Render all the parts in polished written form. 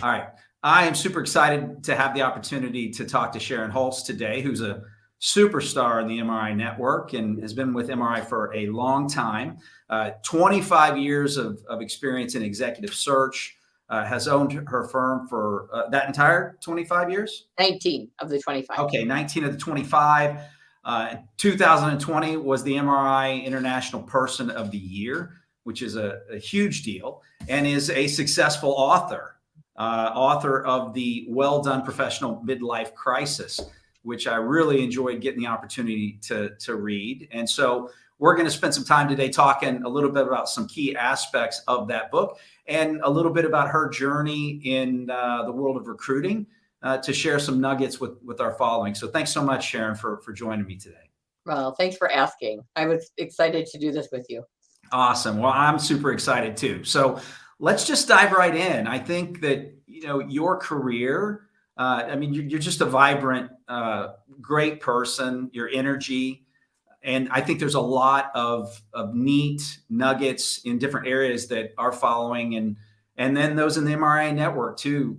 All right. I am super excited to have the opportunity to talk to Sharon Hulce today, who's a superstar in the MRI network and has been with MRI for a long time. 25 years of experience in executive search, has owned her firm for that entire 25 years? 19 of the 25. Okay, 19 of the 25. 2020 was the MRI International Person of the Year, which is a huge deal, and is a successful author of the Well Done Professional Midlife Crisis, which I really enjoyed getting the opportunity to read. And so we're going to spend some time today talking a little bit about some key aspects of that book and a little bit about her journey in the world of recruiting, to share some nuggets with our following. So thanks so much, Sharon, for joining me today. Well, thanks for asking. I was excited to do this with you. Awesome. Well, I'm super excited too. So let's just dive right in. I think that, your career, you're just a vibrant, great person, your energy. And I think there's a lot of neat nuggets in different areas that are following, and then those in the MRI network too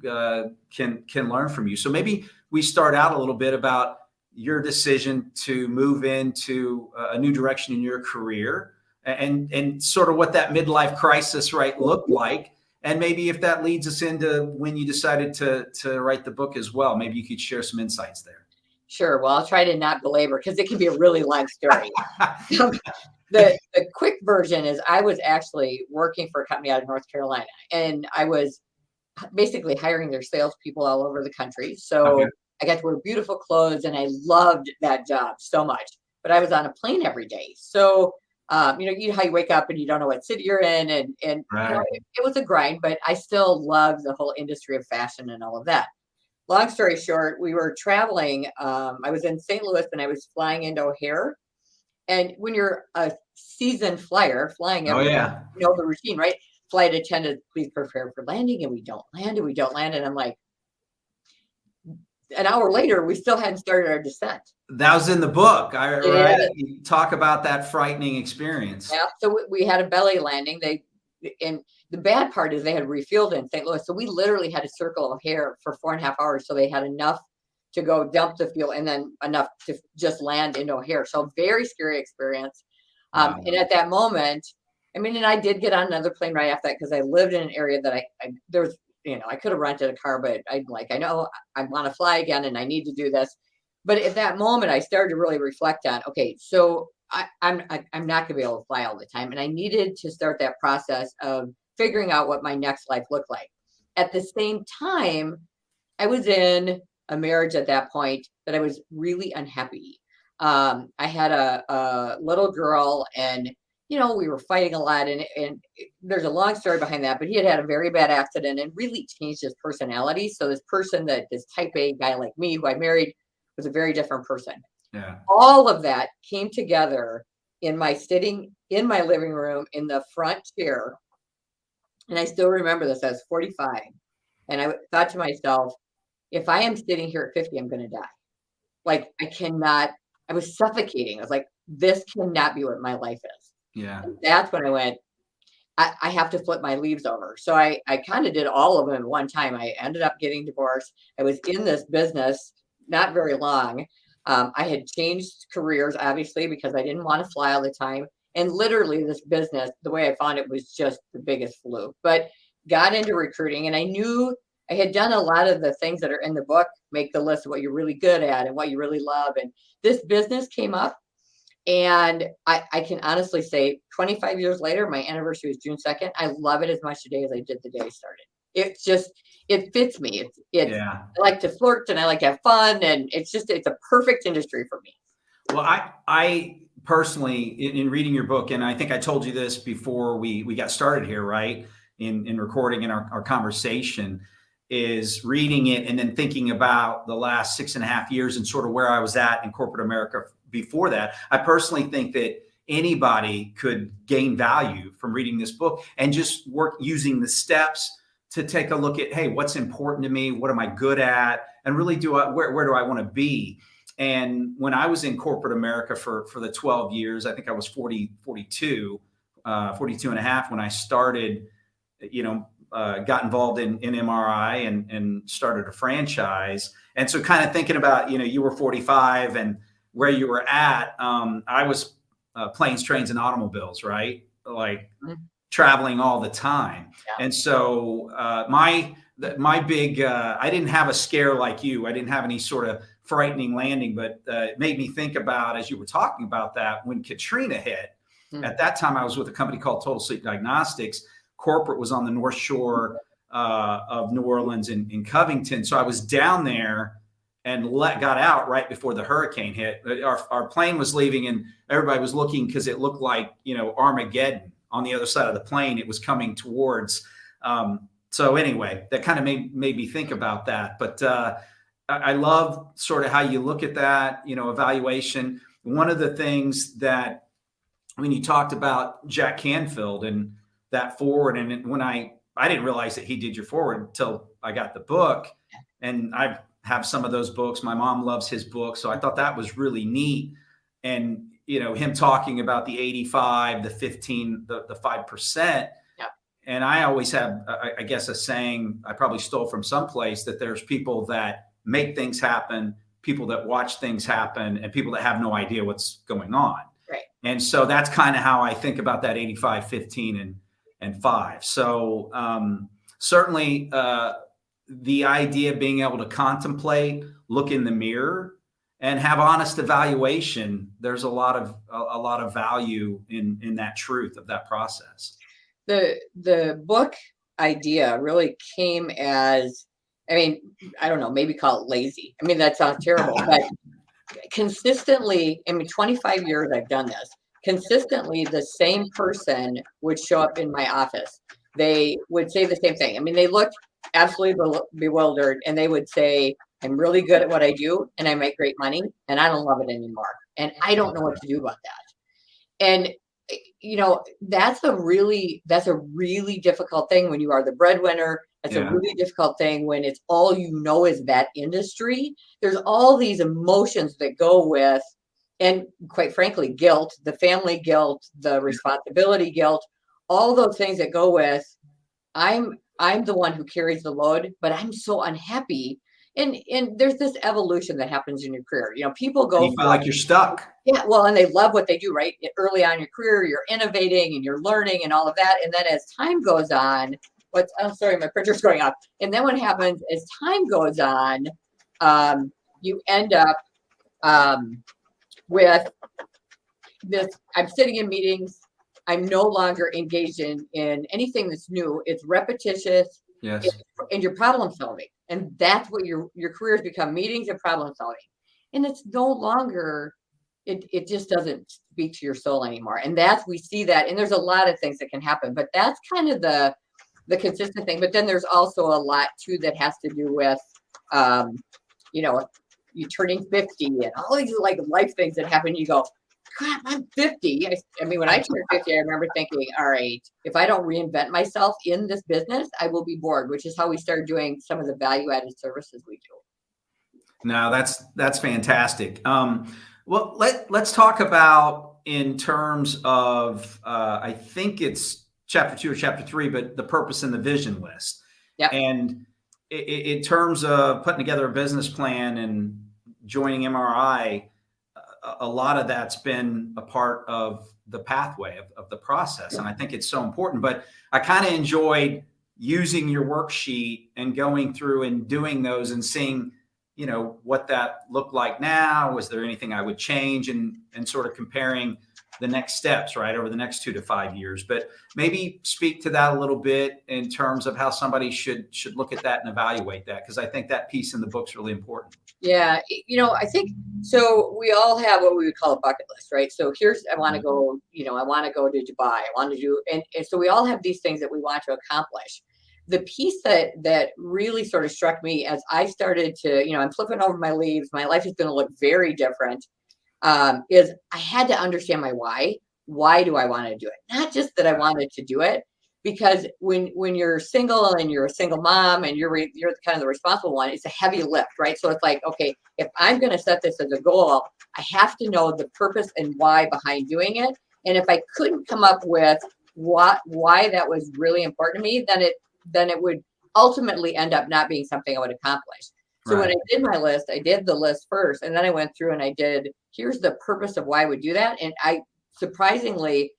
can learn from you. So maybe we start out a little bit about your decision to move into a new direction in your career, and sort of what that midlife crisis looked like. And maybe if that leads us into when you decided to write the book as well, maybe you could share some insights there. Sure. Well, I'll try to not belabor because it can be a really long story. The quick version is I was actually working for a company out of North Carolina, and I was basically hiring their salespeople all over the country. So Okay. I got to wear beautiful clothes, and I loved that job so much. But I was on a plane every day. So, how you wake up and you don't know what city you're in, and Right. it was a grind, but I still loved the whole industry of fashion and all of that. Long story short, we were traveling. I was in St. Louis and I was flying into O'Hare. And when you're a seasoned flyer flying Oh every day, yeah. you know the routine, right? Flight attendant, please prepare for landing. And we don't land and we don't land. And I'm like, an hour later, we still hadn't started our descent. That was in the book. Right? You talk about that frightening experience. Yeah. So we had a belly landing. And the bad part is they had refueled in St. Louis. So we literally had to circle O'Hare for 4.5 hours. So they had enough to go dump the fuel and then enough to just land in O'Hare. So very scary experience. Wow. And at that moment, and I did get on another plane right after that because I lived in an area that I could have rented a car, but I know I want to fly again and I need to do this. But at that moment, I started to really reflect on, okay, so I'm not going to be able to fly all the time. And I needed to start that process of figuring out what my next life looked like. At the same time, I was in a marriage at that point that I was really unhappy. I had a little girl, and we were fighting a lot, and there's a long story behind that, but he had a very bad accident and really changed his personality. So this type A guy like me who I married was a very different person. Yeah. All of that came together sitting in my living room in the front chair. And I still remember this. I was 45. And I thought to myself, if I am sitting here at 50, I'm going to die. Like, I was suffocating. I was like, this cannot be what my life is. Yeah. And that's when I went, I have to flip my leaves over. So I kind of did all of them at one time. I ended up getting divorced. I was in this business not very long. I had changed careers, obviously, because I didn't want to fly all the time. And literally this business, the way I found it was just the biggest fluke. But got into recruiting, and I knew I had done a lot of the things that are in the book, make the list of what you're really good at and what you really love. And this business came up. And I can honestly say 25 years later, my anniversary was June 2nd. I love it as much today as I did the day I started. It fits me. Yeah. I like to flirt and I like to have fun. And it's a perfect industry for me. Well, I personally, in reading your book, and I think I told you this before we got started here, right? In recording in our conversation, is reading it and then thinking about the last 6.5 years and sort of where I was at in corporate America before that. I personally think that anybody could gain value from reading this book and just work using the steps to take a look at, hey, what's important to me? What am I good at? And really where do I want to be? And when I was in corporate America for the 12 years, I think I was 42 and a half when I started, got involved in MRI and started a franchise. And so kind of thinking about, you were 45 and where you were at, I was planes, trains, and automobiles, right? Like traveling all the time. Yeah. And so my big, I didn't have a scare like you. I didn't have any sort of frightening landing, but it made me think about, as you were talking about that, when Katrina hit, at that time I was with a company called Total Sleep Diagnostics. Corporate was on the North Shore of New Orleans in Covington. So I was down there and got out right before the hurricane hit. Our plane was leaving and everybody was looking because it looked like, Armageddon on the other side of the plane. It was coming towards. So anyway, that kind of made me think about that. But I love sort of how you look at that, evaluation. One of the things that when you talked about Jack Canfield and that forward, and when I didn't realize that he did your forward until I got the book, and I have some of those books. My mom loves his book, so I thought that was really neat. And him talking about the 85, the 15, the 5%. And I always have, I guess, a saying I probably stole from someplace, that there's people that make things happen, people that watch things happen, and people that have no idea what's going on. Right. And so that's kind of how I think about that 85, 15, and 5. So certainly the idea of being able to contemplate, look in the mirror, and have honest evaluation. There's a lot of value in that truth of that process. The book idea really came as, I don't know, maybe call it lazy. That sounds terrible, but consistently, 25 years I've done this. Consistently, the same person would show up in my office. They would say the same thing. They looked absolutely bewildered, and they would say, I'm really good at what I do and I make great money and I don't love it anymore. And I don't know what to do about that. And that's a really difficult thing when you are the breadwinner. It's a really difficult thing when it's all is that industry. There's all these emotions that go with, and quite frankly, guilt, the family guilt, the responsibility guilt, all those things that go with, I'm the one who carries the load, but I'm so unhappy. And there's this evolution that happens in your career. People go, you feel like you're stuck. Yeah, well, and they love what they do, right? Early on in your career, you're innovating and you're learning and all of that. And then as time goes on, I'm sorry, my printer's going off. And then what happens as time goes on, you end up with this. I'm sitting in meetings. I'm no longer engaged in anything that's new. It's repetitious. Yes. And you're problem solving. And that's what your career has become, meetings and problem solving. And it's no longer, it just doesn't speak to your soul anymore. And we see that, and there's a lot of things that can happen, but that's kind of the consistent thing. But then there's also a lot too that has to do with, you turning 50 and all these like life things that happen. You go, crap, I'm 50. When I turned 50, I remember thinking, all right, if I don't reinvent myself in this business, I will be bored, which is how we started doing some of the value-added services we do. No, that's fantastic. Well, let's talk about, in terms of, I think it's chapter 2 or chapter 3, but the purpose and the vision list. Yeah. And in terms of putting together a business plan and joining MRI, a lot of that's been a part of the pathway of the process. And I think it's so important, but I kind of enjoyed using your worksheet and going through and doing those and seeing, what that looked like now. Was there anything I would change, and sort of comparing the next steps, right, over the next 2 to 5 years. But maybe speak to that a little bit in terms of how somebody should look at that and evaluate that, because I think that piece in the book's really important. Yeah, I think so. We all have what we would call a bucket list, right? So I want to go, I want to go to Dubai. I want to do, and so we all have these things that we want to accomplish. The piece that really sort of struck me as I started to, I'm flipping over my leaves, my life is going to look very different, is I had to understand my why. Why do I want to do it? Not just that I wanted to do it, because when you're single and you're a single mom and you're kind of the responsible one, it's a heavy lift, right? So it's like, okay, if I'm going to set this as a goal, I have to know the purpose and why behind doing it. And if I couldn't come up with why that was really important to me, then then it would ultimately end up not being something I would accomplish. So when I Right. did my list, I did the list first, and then I went through and I did, here's the purpose of why I would do that. And I surprisingly,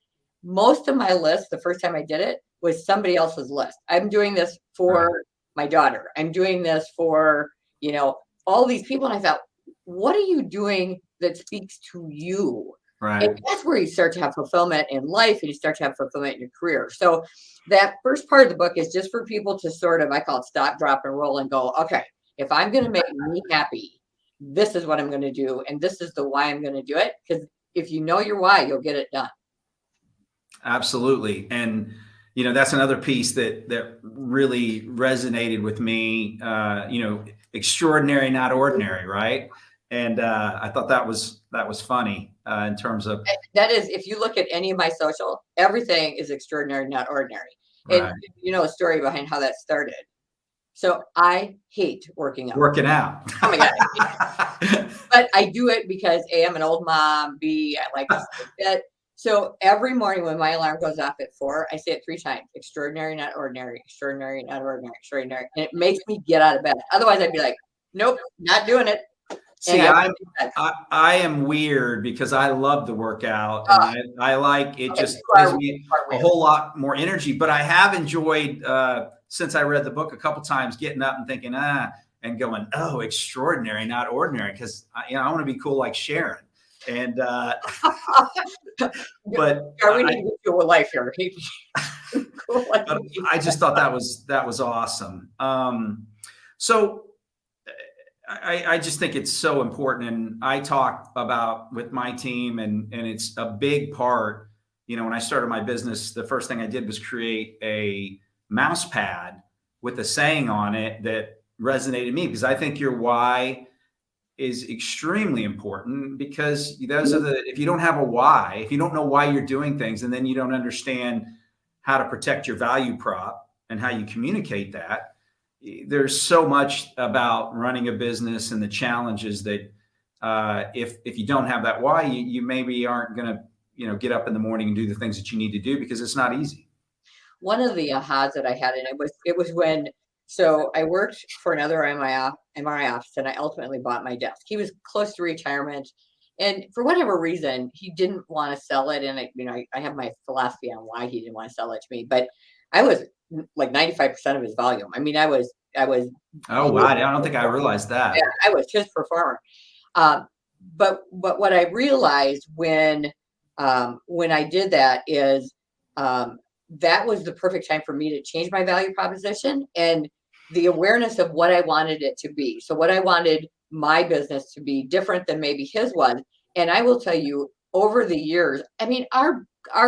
most of my list, the first time I did it, was somebody else's list. I'm doing this Right. for my daughter. I'm doing this for, you know, all these people. And I thought, what are you doing that speaks to you? And Right. that's where you start to have fulfillment in life and you start to have fulfillment in your career. So that first part of the book is just for people to sort of, I call it stop, drop, and roll and go, okay, if I'm going to make me happy, this is what I'm going to do. And this is the why I'm going to do it. Because if you know your why, you'll get it done. Absolutely. And that's another piece that really resonated with me. Extraordinary, not ordinary, right? And I thought that was funny in terms of That is, if you look at any of my social, everything is extraordinary, not ordinary. And right you know a story behind how that started. So I hate working out. working out. Oh my God. But I do it because A, I'm an old mom, B, I like to stay fit. So every morning when my alarm goes off at 4, I say it 3 times: extraordinary, not ordinary, extraordinary, not ordinary, extraordinary. And it makes me get out of bed. Otherwise, I'd be like, nope, not doing it. And See, I would I'm be in bed. I am weird because I love to work out and Oh, I like it. okay, Just gives me you are a weird. whole lot more energy. But I have enjoyed since I read the book a couple times, getting up and thinking and going, oh, extraordinary, not ordinary, because I want to be cool like Sharon. And but Yeah, we need to get you a life here. Cool like but me. I just thought that was awesome. So I just think it's so important, and I talk about with my team, and it's a big part. When I started my business, the first thing I did was create a mouse pad with a saying on it that resonated with me because I think your why is extremely important because those are the if you don't have a why, if you don't know why you're doing things, and then you don't understand how to protect your value prop and how you communicate that, there's so much about running a business and the challenges that if you don't have that why, you maybe aren't going to get up in the morning and do the things that you need to do because it's not easy. One of the ahas that I had, and it was when, so I worked for another MRI office, and I ultimately bought my desk. He was close to retirement, and for whatever reason, he didn't want to sell it. And I have my philosophy on why he didn't want to sell it to me, but I was like 95% of his volume. I mean, I was Oh wow, his I don't think I performer. realized Yeah, that. I was his performer. Um, but what I realized when I did that is um, that was the perfect time for me to change my value proposition and the awareness of what I wanted it to be. So what I wanted my business to be different than maybe his was. And I will tell you, over the years, I mean, our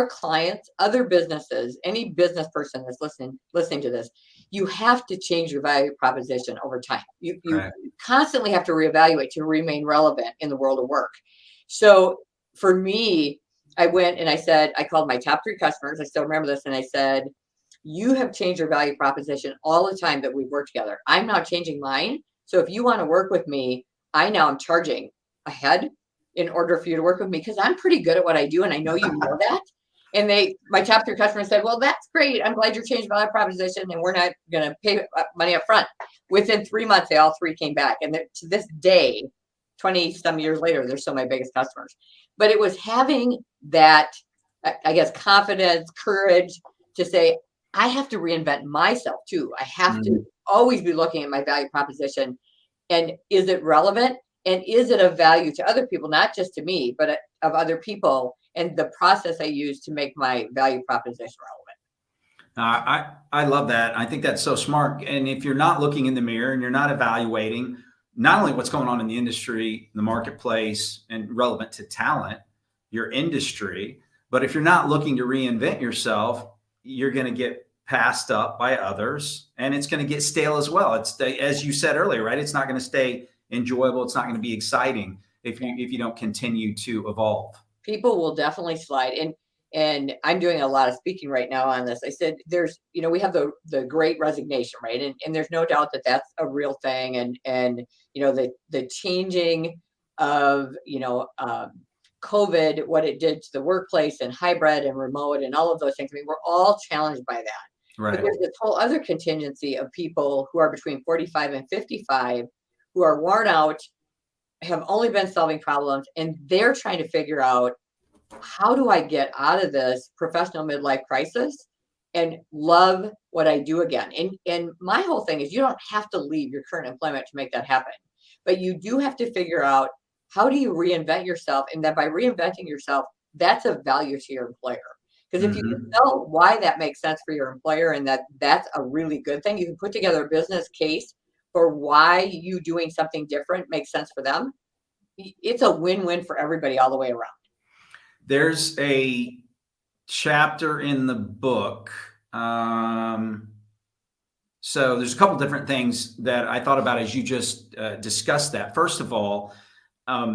clients, other businesses, any business person that's listening to this, you have to change your value proposition over time. You Right. constantly have to reevaluate to remain relevant in the world of work. So for me, I went and I said, I called my top 3 customers. I still remember this. And I said, you have changed your value proposition all the time that we've worked together. I'm now changing mine. So if you want to work with me, I now am charging ahead in order for you to work with me because I'm pretty good at what I do. And I know you know that. And my top 3 customers said, well, that's great. I'm glad you're changing value proposition and we're not going to pay money up front. Within 3 months, they all 3 came back. And to this day, 20 some years later, they're still my biggest customers. But it was having that, I guess, confidence, courage to say, I have to reinvent myself too. I have to Mhm. always be looking at my value proposition and is it relevant? And is it of value to other people, not just to me, but of other people, and the process I use to make my value proposition relevant. I love that. I think that's so smart. And if you're not looking in the mirror and you're not evaluating not only what's going on in the industry, the marketplace, and relevant to talent, your industry, but if you're not looking to reinvent yourself, you're going to get passed up by others, and it's going to get stale as well. It's as you said earlier, right? It's not going to stay enjoyable. It's not going to be exciting if you don't continue to evolve. People will definitely slide. And I'm doing a lot of speaking right now on this. I said there's, we have the great resignation, right? And there's no doubt that that's a real thing. And the changing of COVID, what it did to the workplace and hybrid and remote and all of those things. I mean, we're all challenged by that. But Right. there's this whole other contingency of people who are between 45 and 55 who are worn out, have only been solving problems, and they're trying to figure out, how do I get out of this professional midlife crisis and love what I do again? And my whole thing is, you don't have to leave your current employment to make that happen, but you do have to figure out, how do you reinvent yourself, and that by reinventing yourself, that's a value to your employer. Because if you can Hmm. tell why that makes sense for your employer and that that's a really good thing, you can put together a business case for why you doing something different makes sense for them. It's a win-win for everybody all the way around. There's a chapter in the book. So there's a couple different things that I thought about as you just discussed that. First of all,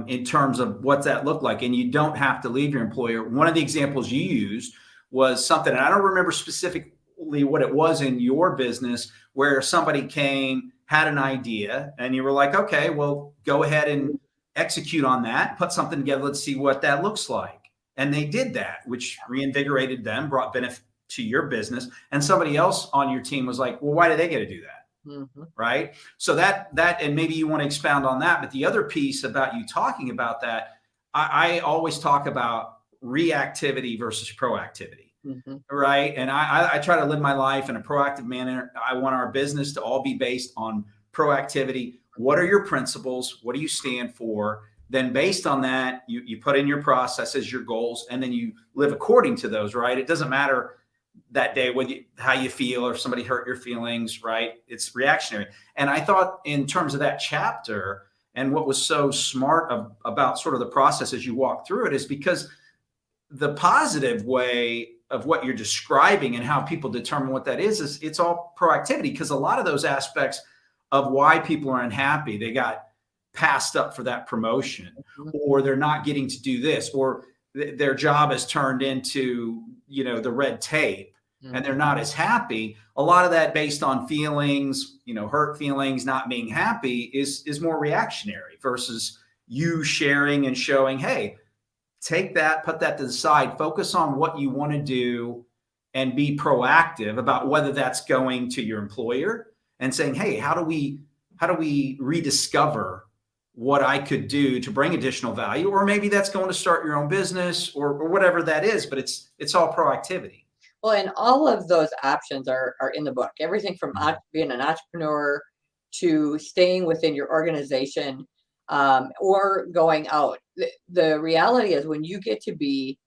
in terms of what's that look like, and you don't have to leave your employer. One of the examples you used was something, and I don't remember specifically what it was in your business, where somebody came, had an idea, and you were like, okay, well, go ahead and execute on that, put something together, let's see what that looks like. And they did that, which reinvigorated them, brought benefit to your business. And somebody else on your team was like, well, why do they get to do that? Mhm. Right. So that, and maybe you want to expound on that. But the other piece about you talking about that, I always talk about reactivity versus proactivity. Mhm. Right. And I try to live my life in a proactive manner. I want our business to all be based on proactivity. What are your principles? What do you stand for? Then based on that, you put in your processes, your goals, and then you live according to those, right? It doesn't matter that day whether how you feel or if somebody hurt your feelings, right? It's reactionary. And I thought in terms of that chapter, and what was so smart about sort of the process as you walk through it, is because the positive way of what you're describing and how people determine what that is it's all proactivity, because a lot of those aspects of why people are unhappy, they got passed up for that promotion, Mhm. or they're not getting to do this, or their job has turned into, the red tape, and they're Mhm. not as happy. A lot of that based on feelings, hurt feelings, not being happy, is more reactionary versus you sharing and showing, hey, take that, put that to the side, focus on what you want to do, and be proactive about whether that's going to your employer and saying, hey, how do we rediscover what I could do to bring additional value? Or maybe that's going to start your own business, or whatever that is, but it's all proactivity. Well, and all of those options are in the book. Everything from being an entrepreneur to staying within your organization, or going out. The reality is, when you get to be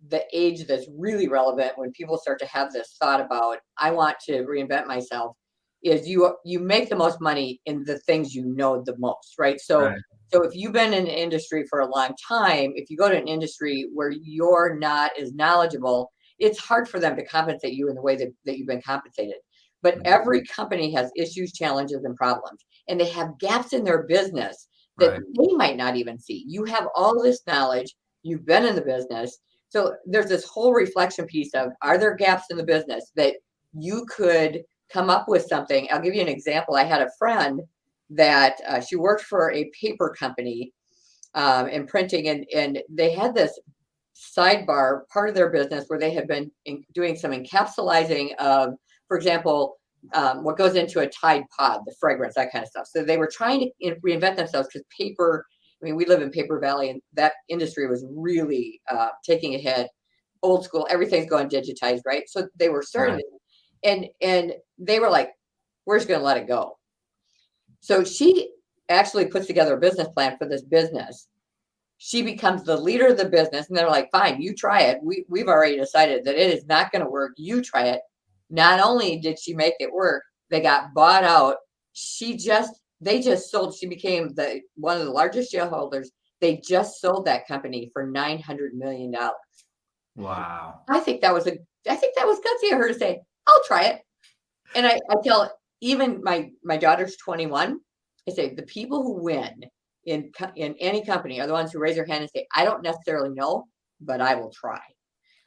the age that's really relevant, when people start to have this thought about, I want to reinvent myself, is you make the most money in the things you know the most, right? So Right. so if you've been in an industry for a long time, if you go to an industry where you're not as knowledgeable, it's hard for them to compensate you in the way that you've been compensated. But every company has issues, challenges, and problems, and they have gaps in their business that Right. they might not even see. You have all this knowledge, you've been in the business, so there's this whole reflection piece of, are there gaps in the business that you could come up with something? I'll give you an example. I had a friend that she worked for a paper company, in printing, and they had this sidebar part of their business where they had been doing some encapsulizing of, for example, what goes into a Tide Pod, the fragrance, that kind of stuff. So they were trying to reinvent themselves, because paper, I mean, we live in Paper Valley, and that industry was really taking a hit. Old school, everything's going digitized, right? So they were starting Right. to, and they were like, we're just going to let it go. So she actually puts together a business plan for this business. She becomes the leader of the business, and they're like, fine, you try it. We've already decided that it is not going to work. You try it. Not only did she make it work, they got bought out. They just sold. She became the one of the largest shareholders. They just sold that company for $900 million. Wow. I think that was gutsy of her to say, I'll try it. And I tell, even my daughter's 21. I say, the people who win in any company are the ones who raise their hand and say, I don't necessarily know, but I will try.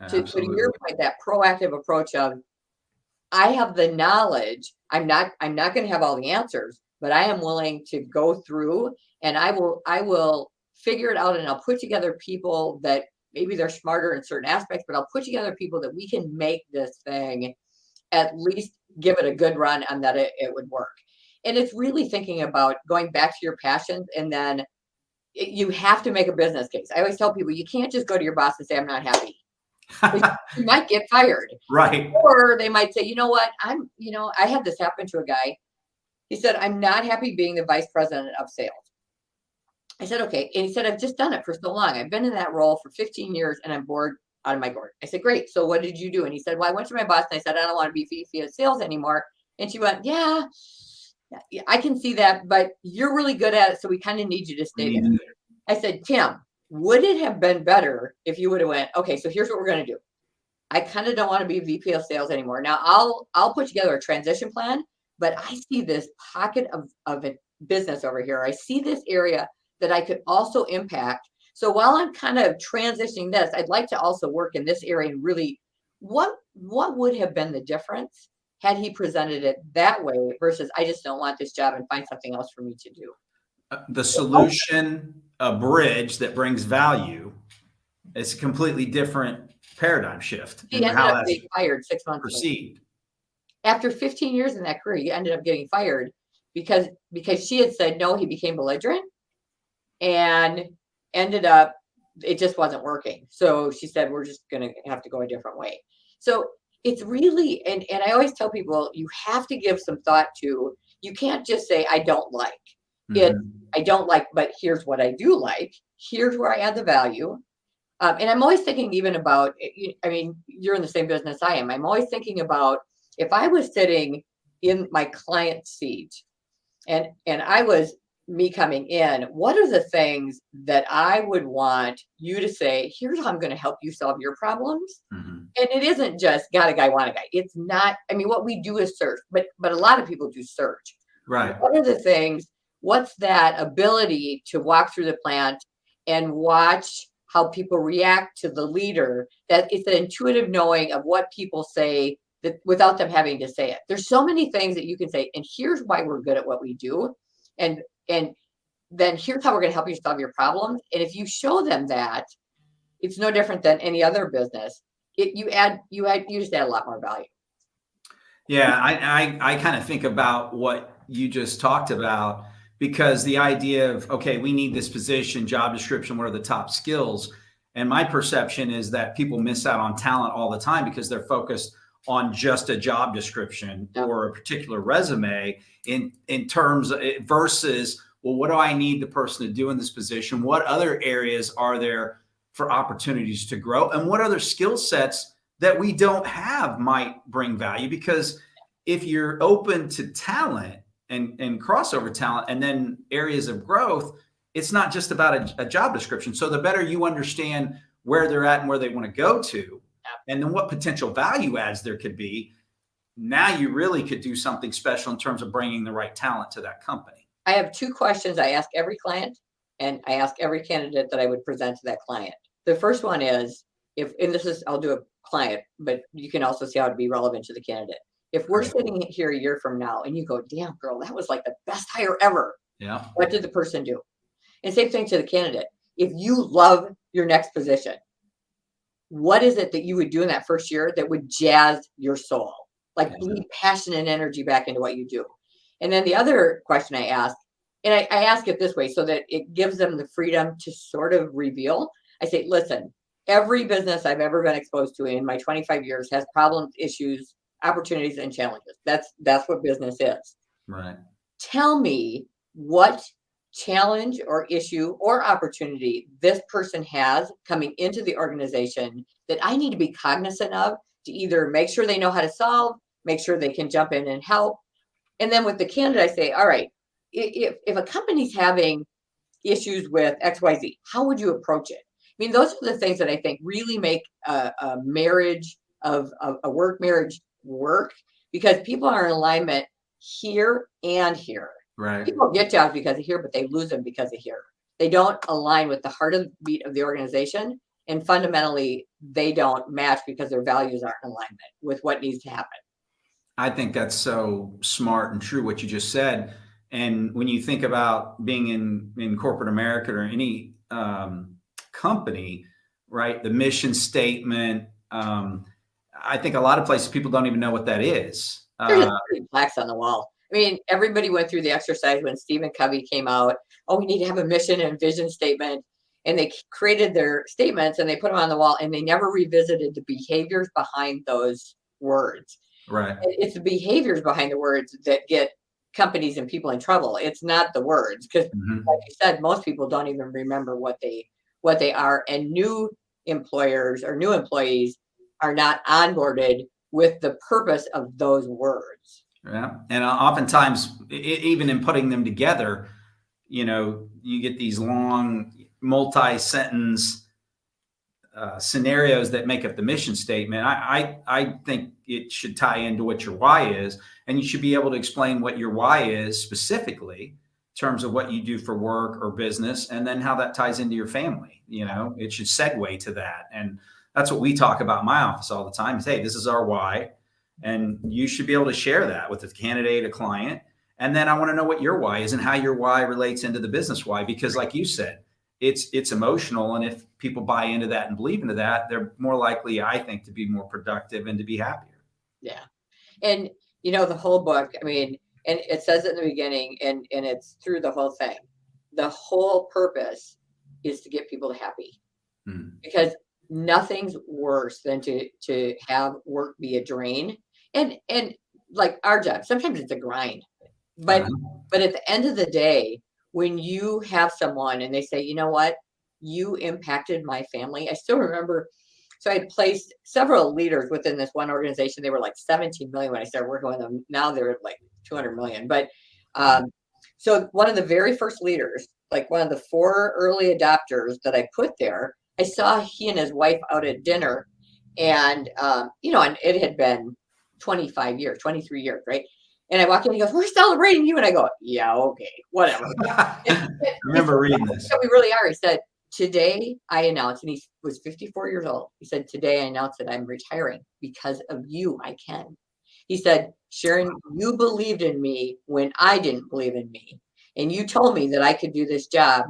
So to your Absolutely. point, that proactive approach of, I have the knowledge. I'm not going to have all the answers, but I am willing to go through, and I will figure it out, and I'll put together people that maybe they're smarter in certain aspects, but I'll put together people that we can make this thing at least give it a good run and that it would work. And it's really thinking about going back to your passions, and then you have to make a business case. I always tell people, you can't just go to your boss and say, I'm not happy. You might get fired. Right. Or they might say, you know what, I had this happen to a guy. He said, I'm not happy being the vice president of sales. I said, okay. And he said, I've just done it for so long. I've been in that role for 15 years and I'm bored out of my gourd. I said, great. So what did you do? And he said, well, I went to my boss and I said, I don't want to be VP of sales anymore. And she went, yeah, I can see that, but you're really good at it. So we kind of need you to stay there. I said, Tim, would it have been better if you would have went, okay, so here's what we're going to do. I kind of don't want to be VP of sales anymore. Now I'll put together a transition plan, but I see this pocket of a business over here. I see this area that I could also impact. So while I'm kind of transitioning this, I'd like to also work in this area and really, what would have been the difference had he presented it that way versus I just don't want this job and find something else for me to do. The solution, a bridge that brings value, is a completely different paradigm shift He in ended how up that's getting fired 6 months later. perceived. After 15 years in that career, he ended up getting fired because she had said no. He became belligerent and ended up, it just wasn't working. So she said, we're just going to have to go a different way. So it's really, and I always tell people, you have to give some thought to, you can't just say, I don't like it. I don't like, but here's what I do like. Here's where I add the value. And I'm always thinking even about, I mean, you're in the same business I am. I'm always thinking about if I was sitting in my client seat and I was me coming in, what are the things that I would want you to say, here's how I'm going to help you solve your problems. And it isn't just got a guy, want a guy. It's not, I mean, what we do is search, but a lot of people do search. Right. What are the things, what's that ability to walk through the plant and watch how people react to the leader, that it's an intuitive knowing of what people say that without them having to say it. There's so many things that you can say, and here's why we're good at what we do. And then here's how we're going to help you solve your problems. And if you show them that, it's no different than any other business. You just add a lot more value. Yeah, I kind of think about what you just talked about, because the idea of, okay, we need this position, job description, what are the top skills? And my perception is that people miss out on talent all the time because they're focused on just a job description or a particular resume in terms of, versus, well, what do I need the person to do in this position? What other areas are there for opportunities to grow? And what other skill sets that we don't have might bring value? Because if you're open to talent and crossover talent and then areas of growth, it's not just about a job description. So the better you understand where they're at and where they want to go to, and then what potential value adds there could be, now you really could do something special in terms of bringing the right talent to that company. I have 2 questions I ask every client, and I ask every candidate that I would present to that client. The first one is, and this is, I'll do a client, but you can also see how it'd be relevant to the candidate. If we're sitting here a year from now and you go, damn girl, that was like the best hire ever. Yeah. What did the person do? And same thing to the candidate. If you love your next position, what is it that you would do in that first year that would jazz your soul? Like bleed passion and energy back into what you do. And then the other question I ask, and I ask it this way so that it gives them the freedom to sort of reveal. I say, listen, every business I've ever been exposed to in my 25 years has problems, issues, opportunities, and challenges. That's what business is. Right. Tell me what challenge or issue or opportunity this person has coming into the organization that I need to be cognizant of to either make sure they know how to solve, make sure they can jump in and help. And then with the candidate, I say, all right, if a company's having issues with XYZ, how would you approach it? I mean, those are the things that I think really make a marriage of a work marriage work, because people are in alignment here and here. Right. People get jobs because of here, but they lose them because of here. They don't align with the heartbeat of the organization. And fundamentally, they don't match because their values aren't in alignment with what needs to happen. I think that's so smart and true what you just said. And when you think about being in corporate America or any company, right, the mission statement, I think a lot of places people don't even know what that is. There's just pretty plaques on the wall. I mean, everybody went through the exercise when Stephen Covey came out. Oh, we need to have a mission and vision statement. And they created their statements and they put them on the wall, and they never revisited the behaviors behind those words. Right. It's the behaviors behind the words that get companies and people in trouble. It's not the words, because like you said, most people don't even remember what they are, and new employers or new employees are not onboarded with the purpose of those words. Yeah. And oftentimes, even in putting them together, you get these long multi-sentence scenarios that make up the mission statement. I think it should tie into what your why is, and you should be able to explain what your why is specifically in terms of what you do for work or business, and then how that ties into your family. It should segue to that. And that's what we talk about in my office all the time is, hey, this is our why. And you should be able to share that with a candidate, a client. And then I want to know what your why is and how your why relates into the business why, because like you said, it's emotional. And if people buy into that and believe into that, they're more likely, I think, to be more productive and to be happier. Yeah. And the whole book, I mean, and it says it in the beginning, and it's through the whole thing. The whole purpose is to get people happy, because nothing's worse than to have work be a drain. And like our job, sometimes it's a grind. But at the end of the day, when you have someone and they say, you know what, you impacted my family. I still remember. So I had placed several leaders within this one organization. They were like 17 million when I started working with them. Now they're at like 200 million. But so one of the very first leaders, like one of the 4 early adopters that I put there, I saw he and his wife out at dinner, and and it had been 25 years, 23 years, right? And I walk in, he goes, "We're celebrating you." And I go, "Yeah, okay, whatever." I remember reading this. We really are. He said, "Today I announced," and he was 54 years old. He said, "Today I announced that I'm retiring because of you. I can." He said, "Sharon, you believed in me when I didn't believe in me. And you told me that I could do this job.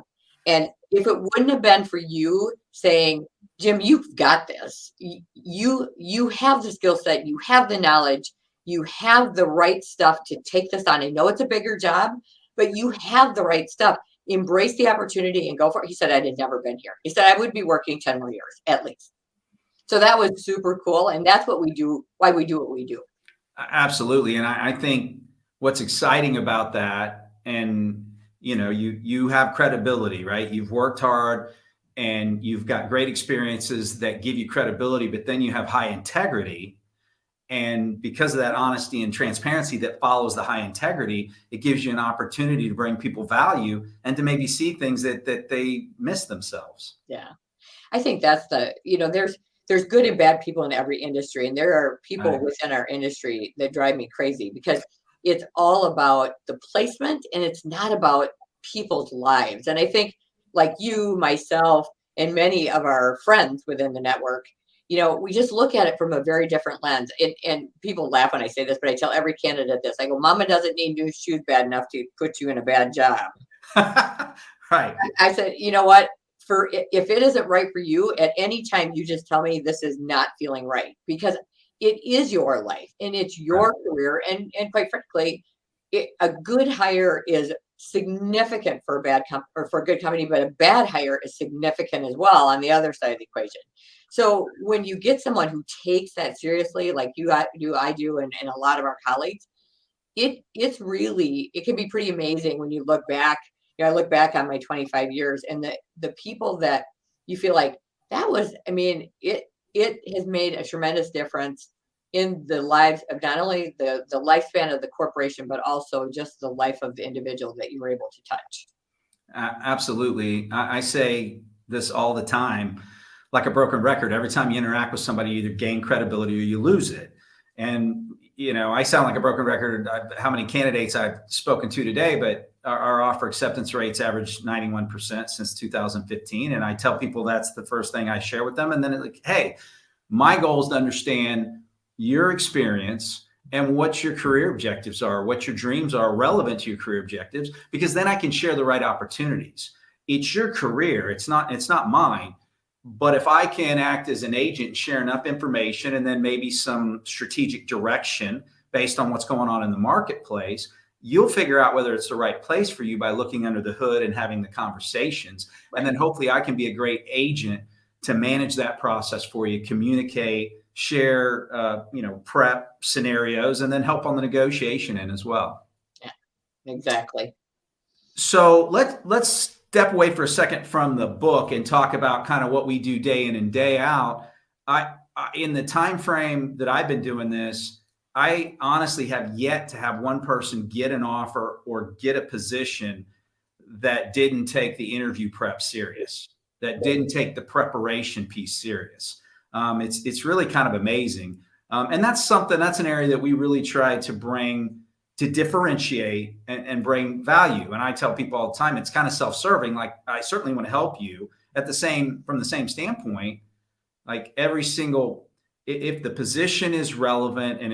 And if it wouldn't have been for you saying, 'Jim, you've got this. You have the skill set, you have the knowledge, you have the right stuff to take this on. I know it's a bigger job, but you have the right stuff. Embrace the opportunity and go for it.'" He said, "I'd have never been here." He said, "I would be working 10 more years at least." So that was super cool. And that's what we do, why we do what we do. Absolutely. And I think what's exciting about that, and you have credibility, right? You've worked hard and you've got great experiences that give you credibility, but then you have high integrity. And because of that honesty and transparency that follows the high integrity, it gives you an opportunity to bring people value and to maybe see things that they miss themselves. Yeah. I think that's there's good and bad people in every industry. And there are people Right. within our industry that drive me crazy, because it's all about the placement and it's not about people's lives. And I think, like you, myself, and many of our friends within the network, we just look at it from a very different lens. And people laugh when I say this, but I tell every candidate this. I go, "Mama doesn't need new shoes bad enough to put you in a bad job." Right. I said, "You know what? If it isn't right for you, at any time, you just tell me this is not feeling right, because it is your life and it's your career." And quite frankly, a good hire is significant for or for a good company, but a bad hire is significant as well on the other side of the equation. So when you get someone who takes that seriously, like I do, and a lot of our colleagues, it can be pretty amazing when you look back. I look back on my 25 years, and the people that you feel like that was, I mean, it has made a tremendous difference in the lives of not only the lifespan of the corporation, but also just the life of the individual that you were able to touch. Absolutely. I say this all the time, like a broken record. Every time you interact with somebody, you either gain credibility or you lose it. And, I sound like a broken record, how many candidates I've spoken to today, but our offer acceptance rates average 91% since 2015. And I tell people that's the first thing I share with them. And then hey, my goal is to understand your experience and what your career objectives are, what your dreams are relevant to your career objectives, because then I can share the right opportunities. It's your career. It's not mine. But if I can act as an agent, share enough information, and then maybe some strategic direction based on what's going on in the marketplace, you'll figure out whether it's the right place for you by looking under the hood and having the conversations. Right. And then hopefully I can be a great agent to manage that process for you, communicate, share, prep scenarios, and then help on the negotiation end as well. Yeah, exactly. So let's step away for a second from the book and talk about kind of what we do day in and day out. In the time frame that I've been doing this, I honestly have yet to have one person get an offer or get a position that didn't take the interview prep serious, that didn't take the preparation piece serious. It's really kind of amazing, and that's an area that we really try to bring to differentiate and bring value. And I tell people all the time, it's kind of self-serving. Like, I certainly want to help you from the same standpoint. Like, if the position is relevant and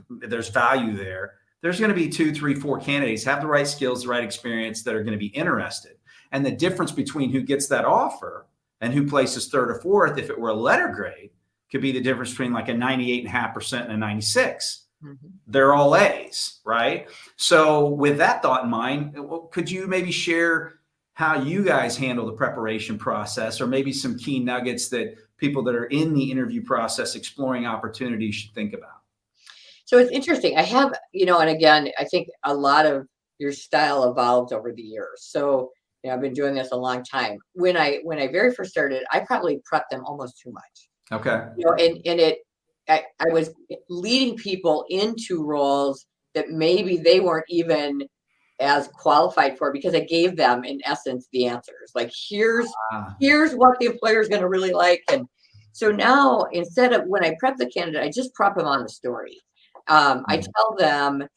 there's value there, there's going to be 2, 3, 4 candidates have the right skills, the right experience that are going to be interested. And the difference between who gets that offer and who places third or fourth, if it were a letter grade, could be the difference between like a 98.5% and a 96. Mm-hmm. They're all A's, right? So with that thought in mind, could you maybe share how you guys handle the preparation process, or maybe some key nuggets that people that are in the interview process exploring opportunities should think about? So it's interesting. I have, and again, I think a lot of your style evolved over the years. So I've been doing this a long time. When I very first started, I probably prepped them almost too much. Okay. I was leading people into roles that maybe they weren't even as qualified for, because I gave them, in essence, the answers. Like, here's what the employer is going to really like. And so now, instead of, when I prep the candidate, I just prep them on the story. I tell them,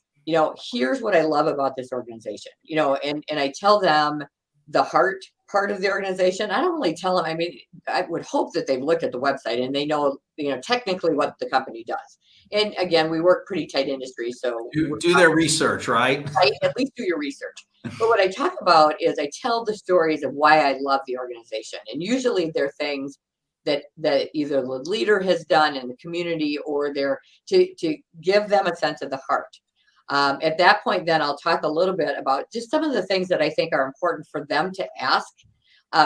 here's what I love about this organization, and I tell them the heart part of the organization. I don't really tell them. I mean, I would hope that they've looked at the website and they know, technically what the company does. And again, we work pretty tight industry, so do their research, right? Right, at least do your research. But what I talk about is I tell the stories of why I love the organization, and usually they're things that either the leader has done in the community, or they're to give them a sense of the heart. At that point, then I'll talk a little bit about just some of the things that I think are important for them to ask.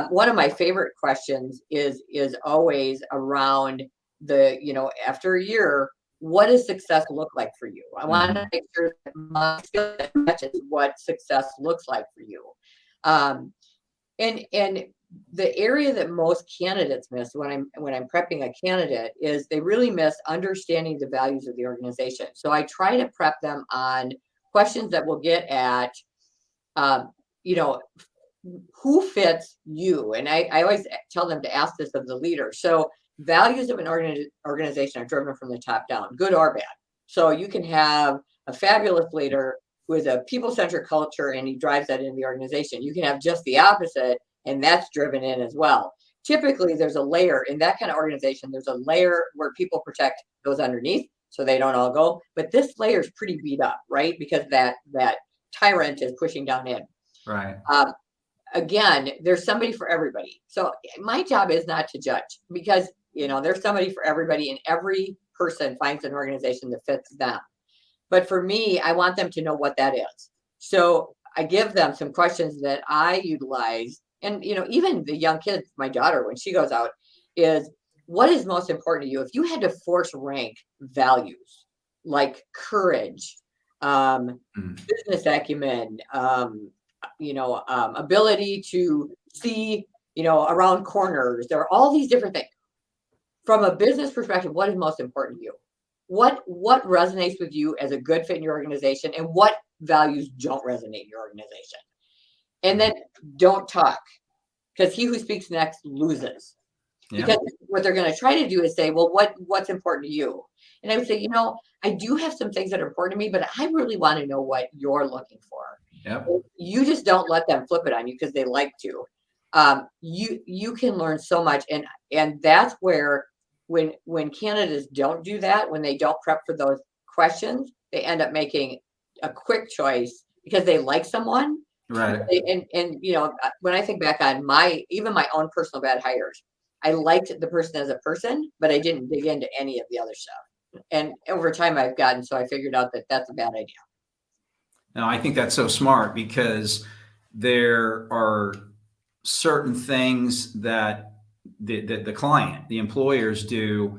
One of my favorite questions is always around after a year, what does success look like for you? I want to make sure that my skill matches what success looks like for you. And the area that most candidates miss when I'm prepping a candidate is they really miss understanding the values of the organization. So I try to prep them on questions that will get at, who fits you. And I always tell them to ask this of the leader. So values of an organization are driven from the top down, good or bad. So you can have a fabulous leader with a people-centric culture, and he drives that into the organization. You can have just the opposite, and that's driven in as well. Typically, there's a layer in that kind of organization. There's a layer where people protect those underneath, so they don't all go. But this layer is pretty beat up, right? Because that tyrant is pushing down in. Right. Again, there's somebody for everybody. So my job is not to judge, because there's somebody for everybody, and every person finds an organization that fits them. But for me, I want them to know what that is. So I give them some questions that I utilize. And, even the young kids, my daughter, when she goes out, is what is most important to you? If you had to force rank values like courage, business acumen, ability to see, around corners, there are all these different things. From a business perspective, what is most important to you? What resonates with you as a good fit in your organization, and what values don't resonate in your organization? And then don't talk, because he who speaks next loses. Yeah. Because what they're going to try to do is say, well, what's important to you? And I would say, I do have some things that are important to me, but I really want to know what you're looking for. Yep. You just don't let them flip it on you because they like to. You can learn so much, and that's where when candidates don't do that, when they don't prep for those questions, they end up making a quick choice because they like someone. Right. And when I think back on my own personal bad hires, I liked the person as a person, but I didn't dig into any of the other stuff. And over time I've gotten, so I figured out that that's a bad idea. Now, I think that's so smart because there are certain things that the client, the employers do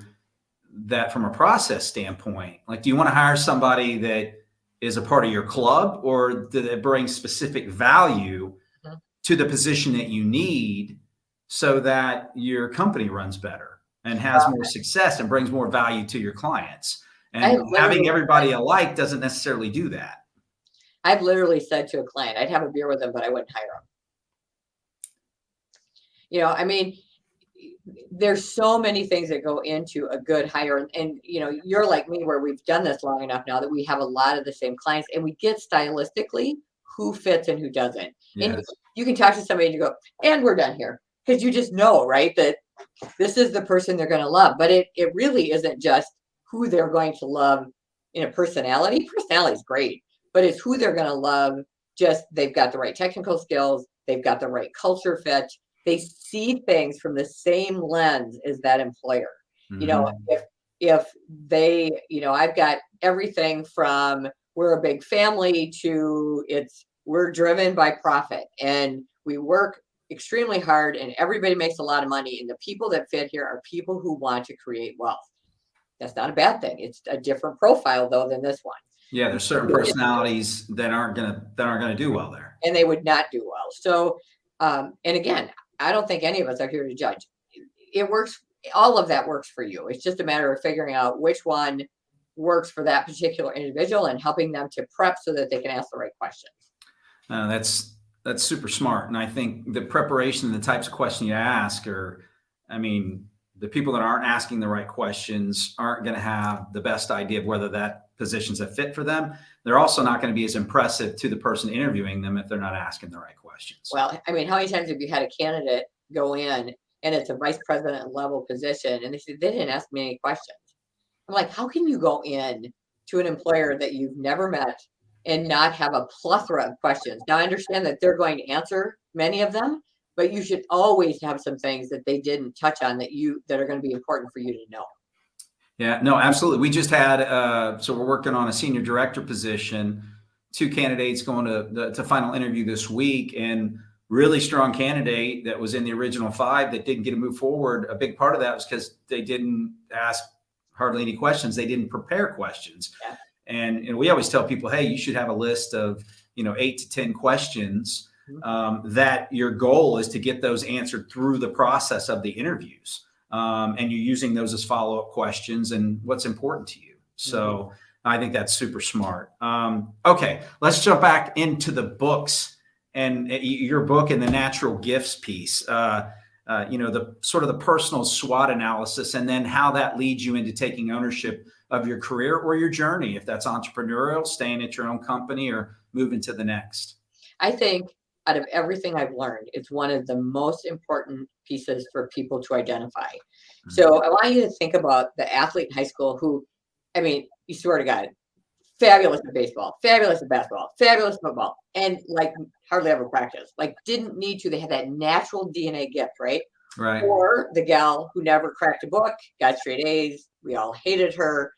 that from a process standpoint. Like, do you want to hire somebody that is a part of your club, or do they bring specific value Mhm. to the position that you need so that your company runs better and has Well, more success and brings more value to your clients? I And having literally everybody alike doesn't necessarily do that. I've literally said to a client, I'd have a beer with them, but I wouldn't hire them. I mean, there's so many things that go into a good hire. And you're like me, where we've done this long enough now that we have a lot of the same clients, and we get stylistically who fits and who doesn't. And Yes. you can talk to somebody and you go, and we're done here. Because you just know, right, that this is the person they're going to love. But it really isn't just who they're going to love in a personality. Personality is great, but it's who they're going to love. Just they've got the right technical skills, they've got the right culture fit, they see things from the same lens as that employer. You know, Mhm. if they, I've got everything from we're a big family to we're driven by profit and we work extremely hard and everybody makes a lot of money. And the people that fit here are people who want to create wealth. That's not a bad thing. It's a different profile though than this one. Yeah, there's certain personalities that aren't gonna do well there. And they would not do well. So, and again, I don't think any of us are here to judge. It works. All of that works for you. It's just a matter of figuring out which one works for that particular individual and helping them to prep so that they can ask the right questions. That's super smart, and I think the preparation, the types of questions you ask, are, I mean, the people that aren't asking the right questions aren't going to have the best idea of whether that position's a fit for them. They're also not going to be as impressive to the person interviewing them if they're not asking the right questions. Well, I mean, how many times have you had a candidate go in and it's a vice president level position and they said they didn't ask me any questions? I'm like, how can you go in to an employer that you've never met and not have a plethora of questions? Now, I understand that they're going to answer many of them, but you should always have some things that they didn't touch on that are going to be important for you to know. Yeah, no, absolutely. We just had, so we're working on a senior director position, two candidates going to final interview this week, and really strong candidate that was in the original five that didn't get to move forward. A big part of that was because they didn't ask hardly any questions. They didn't prepare questions. Yeah. And we always tell people, hey, you should have a list of, 8 to 10 questions, that your goal is to get those answered through the process of the interviews. And you're using those as follow-up questions and what's important to you. So I think that's super smart. Okay, let's jump back into the books and your book and the natural gifts piece. The sort of the personal SWOT analysis, and then how that leads you into taking ownership of your career or your journey, if that's entrepreneurial, staying at your own company, or moving to the next. I think out of everything I've learned, it's one of the most important pieces for people to identify. So I want you to think about the athlete in high school who, I mean, you swear to God, fabulous at baseball, fabulous at basketball, fabulous at football, and like hardly ever practice, like didn't need to. They had that natural DNA gift, right? Right. Or the gal who never cracked a book, got straight A's. We all hated her,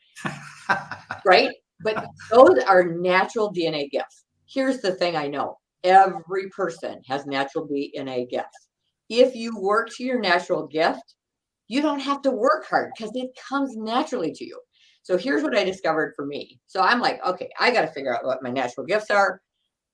right? But those are natural DNA gifts. Here's the thing I know. Every person has natural DNA gifts. If you work to your natural gift, you don't have to work hard because it comes naturally to you. So here's what I discovered for me. So I'm like, okay, I got to figure out what my natural gifts are.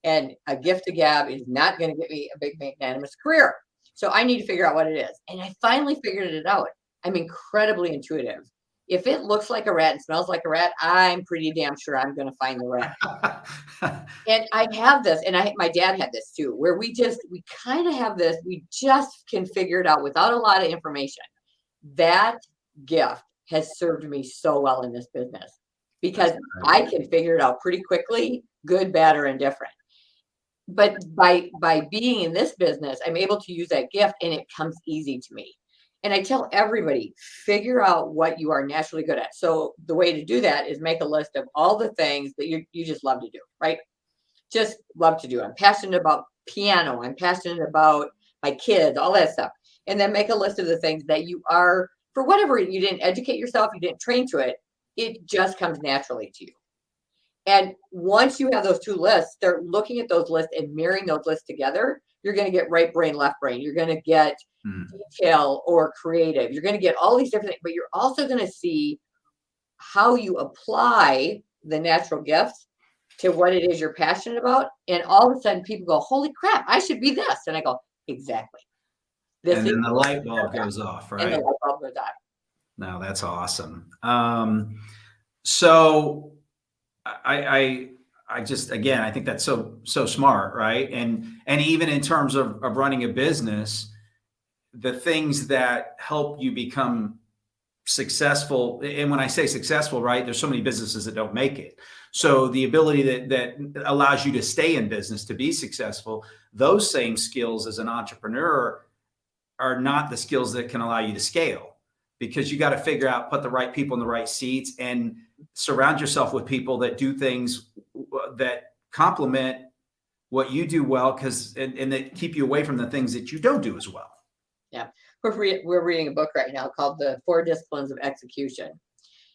And a gift to gab is not going to get me a big magnanimous career. So I need to figure out what it is. And I finally figured it out. I'm incredibly intuitive. If it looks like a rat and smells like a rat, I'm pretty damn sure I'm going to find the rat. And I have this, and my dad had this too, where we kind of have this, we just can figure it out without a lot of information. That gift has served me so well in this business because I can figure it out pretty quickly, good, bad, or indifferent. But by being in this business, I'm able to use that gift and it comes easy to me. And I tell everybody, figure out what you are naturally good at. So the way to do that is make a list of all the things that you just love to do, right? Just love to do. I'm passionate about piano. I'm passionate about my kids, all that stuff. and then make a list of the things that you are, for whatever, you didn't educate yourself, you didn't train to it. It just comes naturally to you. And once you have those two lists, start looking at those lists and mirroring those lists together. You're going to get right brain, left brain. You're going to get detail or creative. You're going to get all these different things, but you're also going to see how you apply the natural gifts to what it is you're passionate about. And all of a sudden people go, holy crap, I should be this. And I go, exactly. And then the light bulb goes off, right? And the light bulb goes off. No, that's awesome. So I just, again, I think that's so smart, right? And even in terms of running a business, the things that help you become successful, and when I say successful, right, there's so many businesses that don't make it. So the ability that allows you to stay in business, to be successful, those same skills as an entrepreneur are not the skills that can allow you to scale, because you got to figure out, put the right people in the right seats and surround yourself with people that do things that complement what you do well, and that keep you away from the things that you don't do as well. Yeah. We're reading a book right now called The 4 Disciplines of Execution.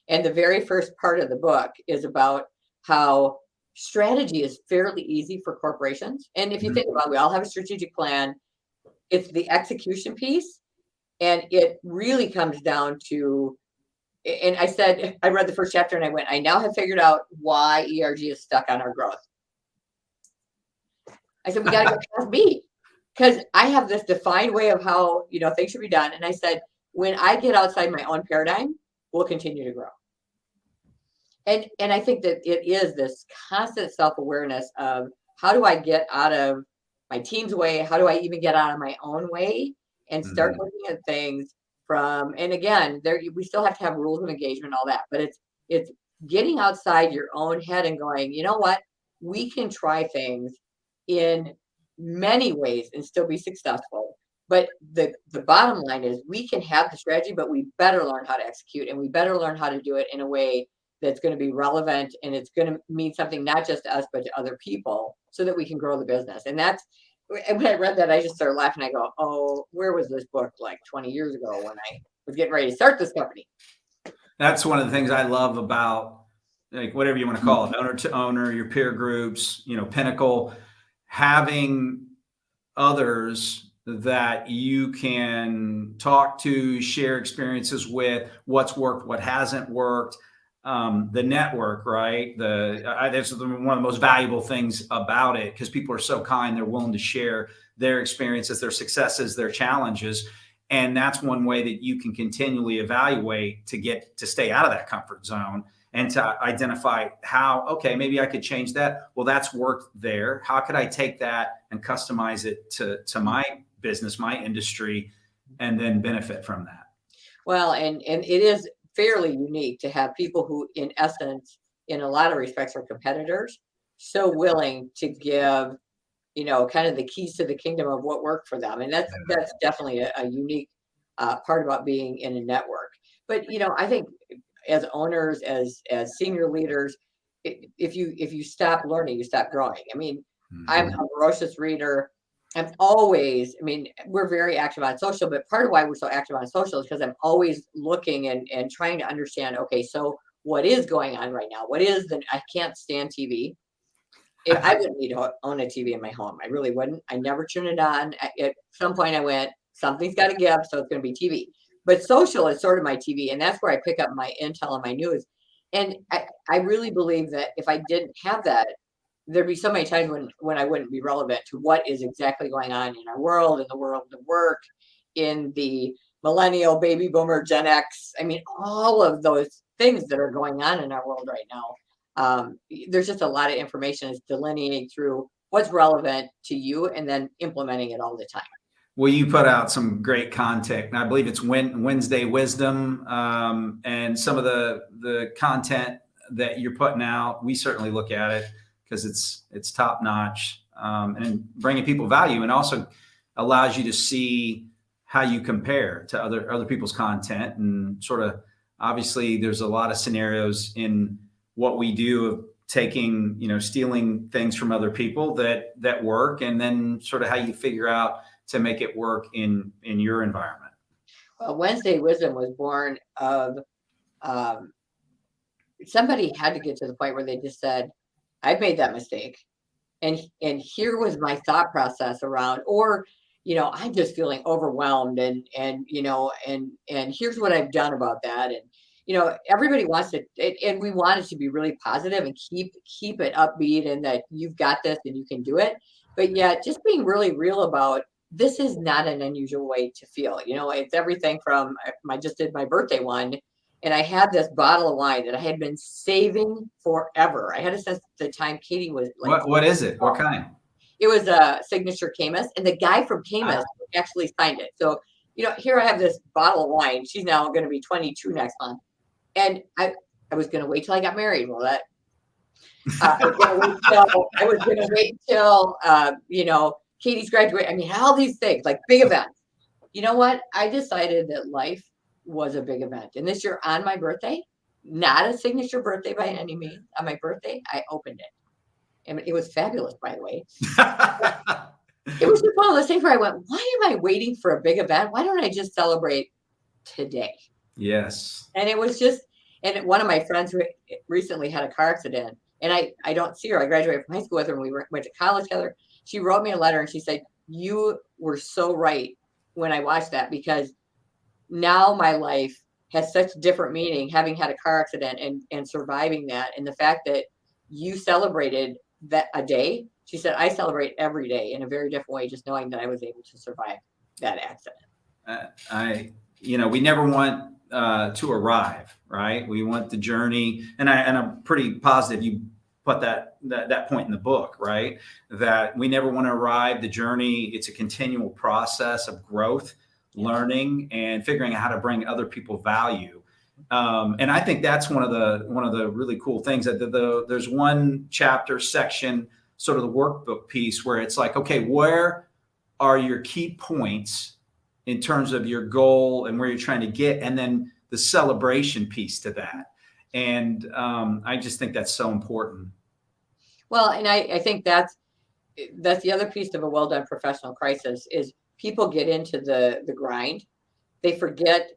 And the very first part of the book is about how strategy is fairly easy for corporations. And if you think about it, we all have a strategic plan. It's the execution piece. And it really comes down to, and I read the first chapter and I went, I now have figured out why ERG is stuck on our growth. I said, we got to go past B, because I have this defined way of how, things should be done. And I said, when I get outside my own paradigm, we'll continue to grow. And I think that it is this constant self-awareness of, how do I get out of my team's way? How do I even get out of my own way and start looking at things from, and again, we still have to have rules of engagement and all that, but it's getting outside your own head and going, you know what, we can try things in many ways and still be successful. But the bottom line is, we can have the strategy, but we better learn how to execute, and we better learn how to do it in a way that's going to be relevant, and it's going to mean something not just to us, but to other people, so that we can grow the business. And when I read that, I just started laughing. I go, oh, where was this book like 20 years ago when I was getting ready to start this company? That's one of the things I love about, like, whatever you want to call it, owner to owner, your peer groups, Pinnacle, having others that you can talk to, share experiences with, what's worked, what hasn't worked. The network, right? That's one of the most valuable things about it, because people are so kind. They're willing to share their experiences, their successes, their challenges. And that's one way that you can continually evaluate to stay out of that comfort zone, and to identify how, okay, maybe I could change that. Well, that's worked there. How could I take that and customize it to my business, my industry, and then benefit from that? Well, and it is fairly unique to have people who, in essence, in a lot of respects, are competitors, so willing to give, kind of the keys to the kingdom of what worked for them. And that's definitely a unique part about being in a network. But, I think as owners, as senior leaders, if you stop learning, you stop growing. I mean, I'm a voracious reader. We're very active on social, but part of why we're so active on social is because I'm always looking and trying to understand, okay, so what is going on right now? I can't stand TV. I wouldn't need to own a TV in my home. I really wouldn't. I never turn it on. At some point I went, something's got to give, so it's going to be TV. But social is sort of my TV, and that's where I pick up my intel and my news. And I really believe that if I didn't have that, there'd be so many times when I wouldn't be relevant to what is exactly going on in our world, in the world of work, in the millennial, baby boomer, Gen X. I mean, all of those things that are going on in our world right now. There's just a lot of information is delineating through what's relevant to you and then implementing it all the time. Well, you put out some great content, and I believe it's Wednesday Wisdom, and some of the content that you're putting out. We certainly look at it because it's top notch, and bringing people value, and also allows you to see how you compare to other people's content. And sort of, obviously, there's a lot of scenarios in what we do of taking, stealing things from other people that work, and then sort of how you figure out to make it work in your environment? Well, Wednesday Wisdom was born of um, somebody had to get to the point where they just said, I've made that mistake. And here was my thought process around, or I'm just feeling overwhelmed, and here's what I've done about that. And everybody wants and we want it to be really positive and keep it upbeat, and that you've got this and you can do it. But yet just being really real about, this is not an unusual way to feel. It's everything from, I just did my birthday one, and I had this bottle of wine that I had been saving forever. I had it since the time Katie was like, What is it? What kind? it was a signature Camus, and the guy from Camus actually signed it. So, here I have this bottle of wine. She's now going to be 22 next month. And I was going to wait till I got married. Well, that I was going to wait till, Katie's graduate. I mean, all these things, like big events. You know what? I decided that life was a big event. And this year on my birthday, not a signature birthday by any means, on my birthday, I opened it. And it was fabulous, by the way. It was just one of those things where I went, why am I waiting for a big event? Why don't I just celebrate today? Yes. And it was just, and one of my friends recently had a car accident, and I don't see her. I graduated from high school with her, and we went to college together. She wrote me a letter, and she said, you were so right when I watched that, because now my life has such different meaning, having had a car accident and surviving that. And the fact that you celebrated that a day, she said, I celebrate every day in a very different way, just knowing that I was able to survive that accident. We never want to arrive, right? We want the journey. And I'm pretty positive you put that point in the book, right? That we never want to arrive. The journey, it's a continual process of growth, learning, and figuring out how to bring other people value. And I think that's one of the really cool things, that there's one chapter section, sort of the workbook piece, where it's like, okay, where are your key points in terms of your goal and where you're trying to get, and then the celebration piece to that. And I just think that's so important. Well, and I think that's the other piece of a well done professional crisis is people get into the grind. They forget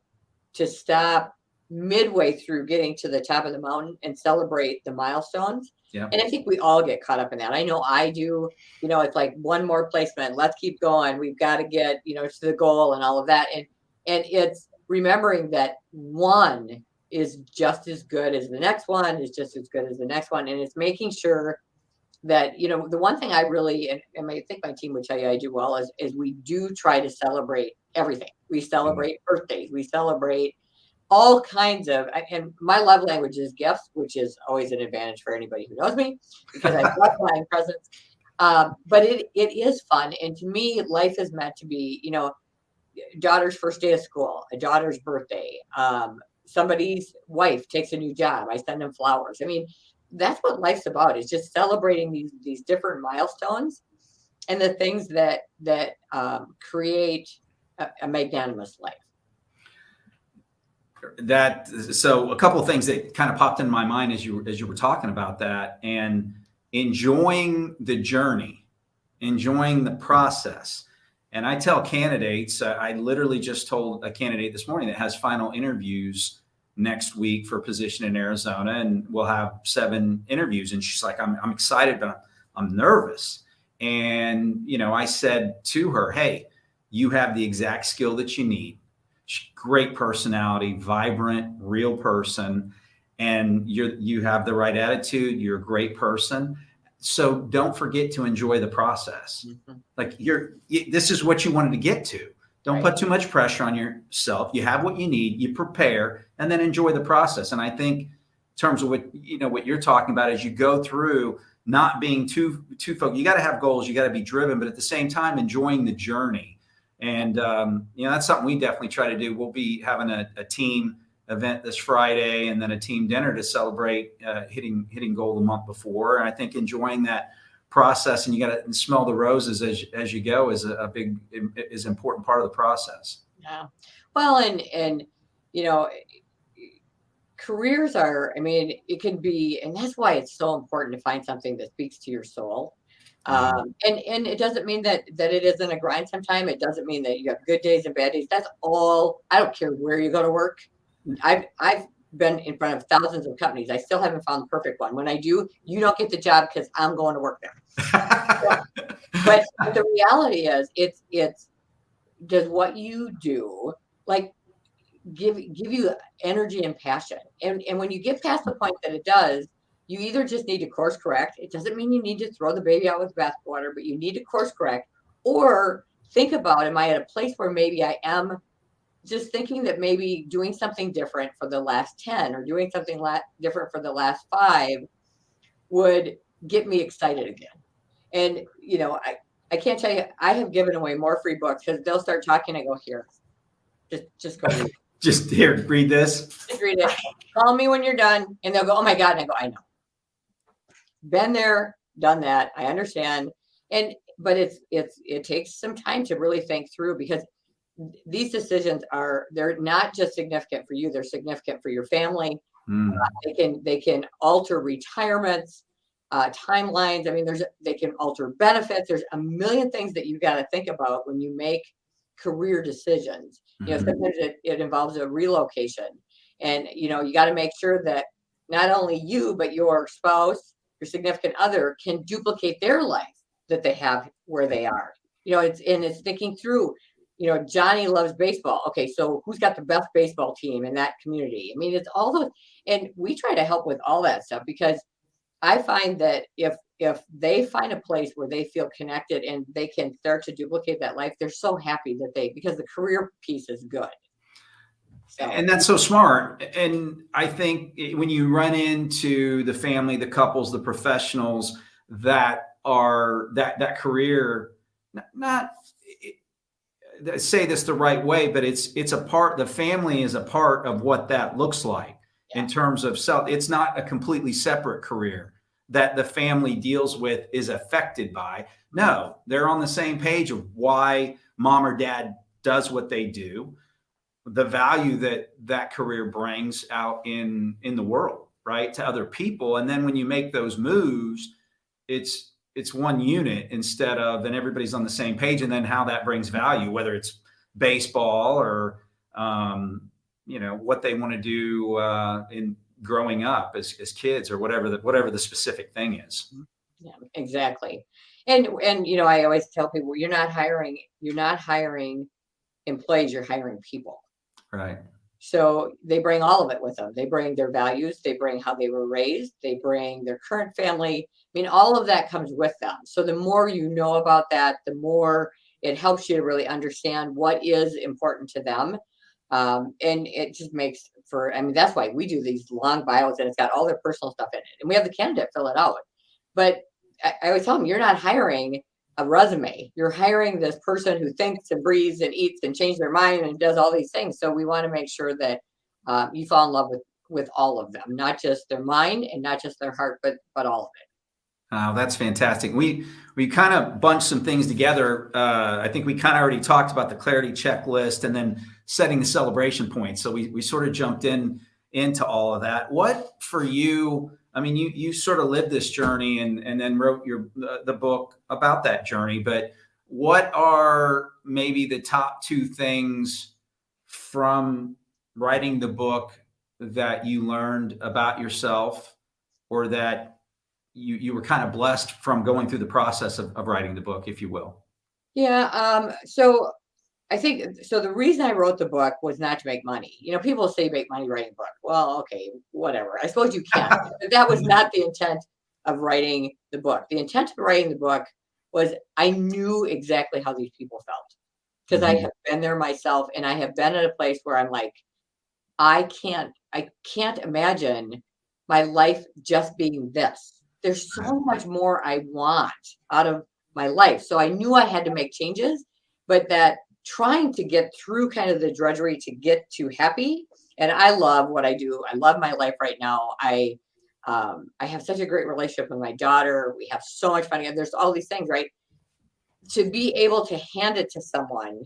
to stop midway through getting to the top of the mountain and celebrate the milestones. Yeah. And I think we all get caught up in that. I know I do. It's like one more placement. Let's keep going. We've got to get, to the goal and all of that. And it's remembering that one is just as good as the next one, is just as good as the next one. And it's making sure that, the one thing I really, and I think my team would tell you I do well, is we do try to celebrate everything. We celebrate birthdays. We celebrate all kinds of, and my love language is gifts, which is always an advantage for anybody who knows me, because I love buying presents. But it is fun. And to me, life is meant to be, daughter's first day of school, a daughter's birthday, somebody's wife takes a new job, I send them flowers. I mean, that's what life's about, is just celebrating these different milestones and the things that create a magnanimous life. So a couple of things that kind of popped in my mind as you were talking about that, and enjoying the journey, enjoying the process. And I tell candidates, I literally just told a candidate this morning that has final interviews next week for a position in Arizona, and we'll have 7 interviews. And she's like, I'm excited, but I'm nervous. And, I said to her, hey, you have the exact skill that you need. Great personality, vibrant, real person. And you have the right attitude. You're a great person. So don't forget to enjoy the process. Mm-hmm. Like this is what you wanted to get to. Don't put too much pressure on yourself. You have what you need, you prepare, and then enjoy the process. And I think in terms of what you're talking about, as you go through, not being too focused, you got to have goals, you got to be driven, but at the same time, enjoying the journey. And, that's something we definitely try to do. We'll be having a team event this Friday, and then a team dinner to celebrate hitting goal the month before. And I think enjoying that process, and you got to smell the roses as you go, is is an important part of the process. Yeah. Well, and careers are, it can be, and that's why it's so important to find something that speaks to your soul. Mhm. And it doesn't mean that it isn't a grind sometime. It doesn't mean that you have good days and bad days. That's all. I don't care where you go to work. I've been in front of thousands of companies. I still haven't found the perfect one. When I do, you don't get the job because I'm going to work there. So, but the reality is, it's does what you do like give you energy and passion. And when you get past the point that it does, you either just need to course correct. It doesn't mean you need to throw the baby out with bathwater, but you need to course correct or think about, am I at a place where maybe I am just thinking that maybe doing something different for the last 10 or doing something different for the last 5 would get me excited again. And I can't tell you, I have given away more free books because they'll start talking. I go, here, just go read. Just here, read this. Just read it. Call me when you're done. And they'll go, oh my God. And I go, I know. Been there, done that. I understand. But it takes some time to really think through, because these decisions they're not just significant for you, they're significant for your family. Mm. They can alter retirements, timelines. I mean, they can alter benefits. There's a million things that you've got to think about when you make career decisions. Mhm. Sometimes it involves a relocation, and you got to make sure that not only you but your spouse, your significant other, can duplicate their life that they have where they are. It's thinking through. Johnny loves baseball. Okay, so who's got the best baseball team in that community? I mean, it's all those, and we try to help with all that stuff, because I find that if they find a place where they feel connected and they can start to duplicate that life, they're so happy because the career piece is good. So And that's so smart. And I think when you run into the family, the couples, the professionals that are that career, not say this the right way, but it's a part. The family is a part of what that looks like yeah, in terms of self. It's not a completely separate career that the family deals with, is affected by. No, they're on the same page of why mom or dad does what they do, the value that that career brings out in the world, right, to other people. And then when you make those moves, it's one unit instead of, and everybody's on the same page. And then how that brings value, whether it's baseball or what they want to do in growing up as kids, or whatever the specific thing is. yeah, exactly. And I always tell people, you're not hiring employees, you're hiring people. Right. So they bring all of it with them. They bring their values, they bring how they were raised, they bring their current family. I mean, all of that comes with them. So the more you know about that, the more it helps you to really understand what is important to them. And it just makes for, I mean, that's why we do these long bios, and it's got all their personal stuff in it. And we have the candidate fill it out. But I always tell them, you're not hiring a resume. You're hiring this person who thinks and breathes and eats and changes their mind and does all these things. So we want to make sure that you fall in love with all of them, not just their mind and not just their heart, but all of it. Oh, that's fantastic. We kind of bunched some things together. I think we kind of already talked about the clarity checklist and then setting the celebration points. So we sort of jumped into all of that. What for you? I mean, you sort of lived this journey and then wrote the book about that journey. But what are maybe the top 2 things from writing the book that you learned about yourself, or that you were kind of blessed from going through the process of writing the book, if you will? Yeah. So I think so. The reason I wrote the book was not to make money. People say make money writing a book. Well, okay, whatever. I suppose you can, but that was not the intent of writing the book. The intent of writing the book was I knew exactly how these people felt, because I Mhm. have been there myself, and I have been at a place where I'm like, I can't imagine my life just being this. There's Right. so much more I want out of my life. So I knew I had to make changes, but that trying to get through kind of the drudgery to get to happy. And I love what I do. I love my life right now. I have such a great relationship with my daughter. We have so much fun. And there's all these things, right? To be able to hand it to someone,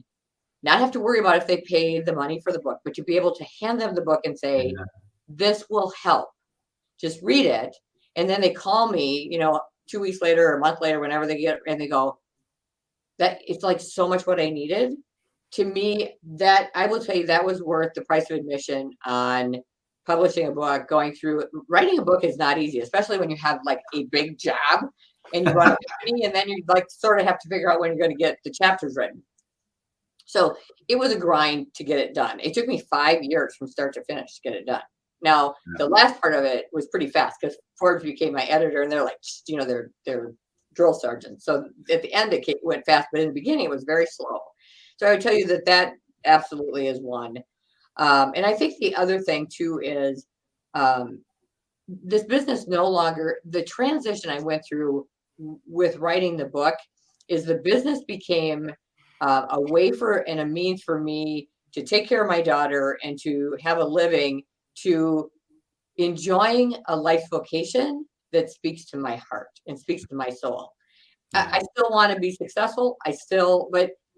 not have to worry about if they pay the money for the book, but to be able to hand them the book and say, Yeah. this will help. Just read it. And then they call me, 2 weeks later or a month later, whenever they get, and they go, that it's like so much what I needed. To me, that I will tell you that was worth the price of admission on publishing a book. Going through writing a book is not easy, especially when you have like a big job and you run a company, and then you like sort of have to figure out when you're going to get the chapters written. So it was a grind to get it done. It took me 5 years from start to finish to get it done. Now, the last part of it was pretty fast because Forbes became my editor, and they're like, they're drill sergeants. So at the end, it went fast, but in the beginning, it was very slow. So I would tell you that absolutely is one. And I think the other thing too is this business no longer, the transition I went through with writing the book is the business became a way for and a means for me to take care of my daughter and to have a living, to enjoying a life vocation that speaks to my heart and speaks to my soul. I still want to be successful.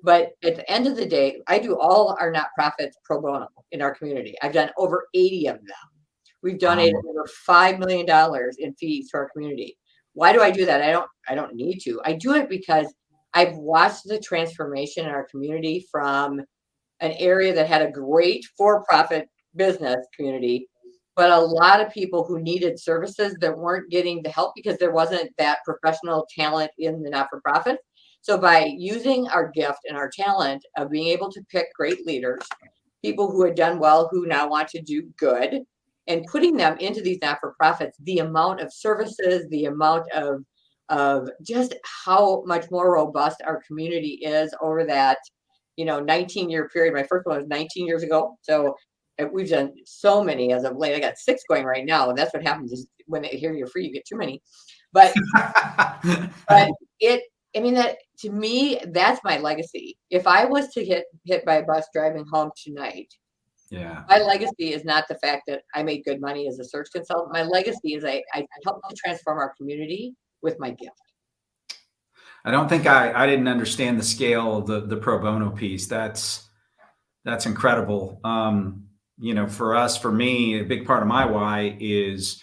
But at the end of the day, I do all our nonprofits pro bono in our community. I've done over 80 of them. We've donated over $5 million in fees to our community. Why do I do that? I don't need to. I do it because I've watched the transformation in our community from an area that had a great for-profit business community, but a lot of people who needed services that weren't getting the help because there wasn't that professional talent in the not-for-profit. So by using our gift and our talent of being able to pick great leaders, people who had done well, who now want to do good, and putting them into these not-for-profits, the amount of services, the amount of just how much more robust our community is over that 19-year period. My first one was 19 years ago. So we've done so many as of late. I got 6 going right now. And that's what happens is when they hear you're free, you get too many. But that to me, that's my legacy. If I was to hit by a bus driving home tonight, my legacy is not the fact that I made good money as a search consultant. My legacy is I helped to transform our community with my gift. I don't think I didn't understand the scale of the pro bono piece. That's incredible. For me, a big part of my why is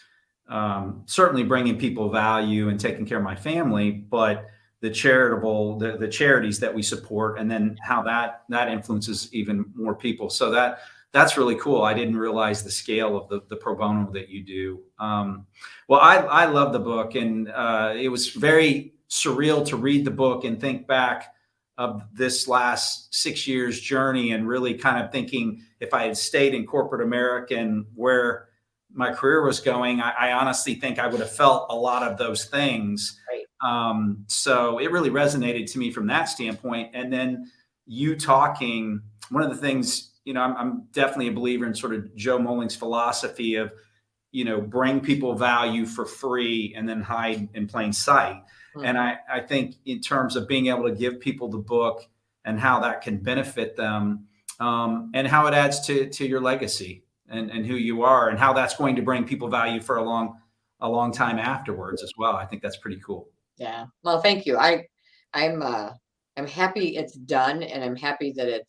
certainly bringing people value and taking care of my family, but the charities that we support, and then how that influences even more people. So that's really cool. I didn't realize the scale of the pro bono that you do. Well, I love the book, and it was very surreal to read the book and think back of this last 6 years journey, and really kind of thinking if I had stayed in corporate America and where my career was going, I honestly think I would have felt a lot of those things. Right. So it really resonated to me from that standpoint. And then you talking, one of the things, I'm definitely a believer in sort of Joe Molling's philosophy of, bring people value for free and then hide in plain sight. Mm-hmm. And I think in terms of being able to give people the book and how that can benefit them, and how it adds to your legacy and who you are, and how that's going to bring people value for a long time afterwards as well. I think that's pretty cool. Yeah. Well, thank you. I'm happy it's done, and I'm happy that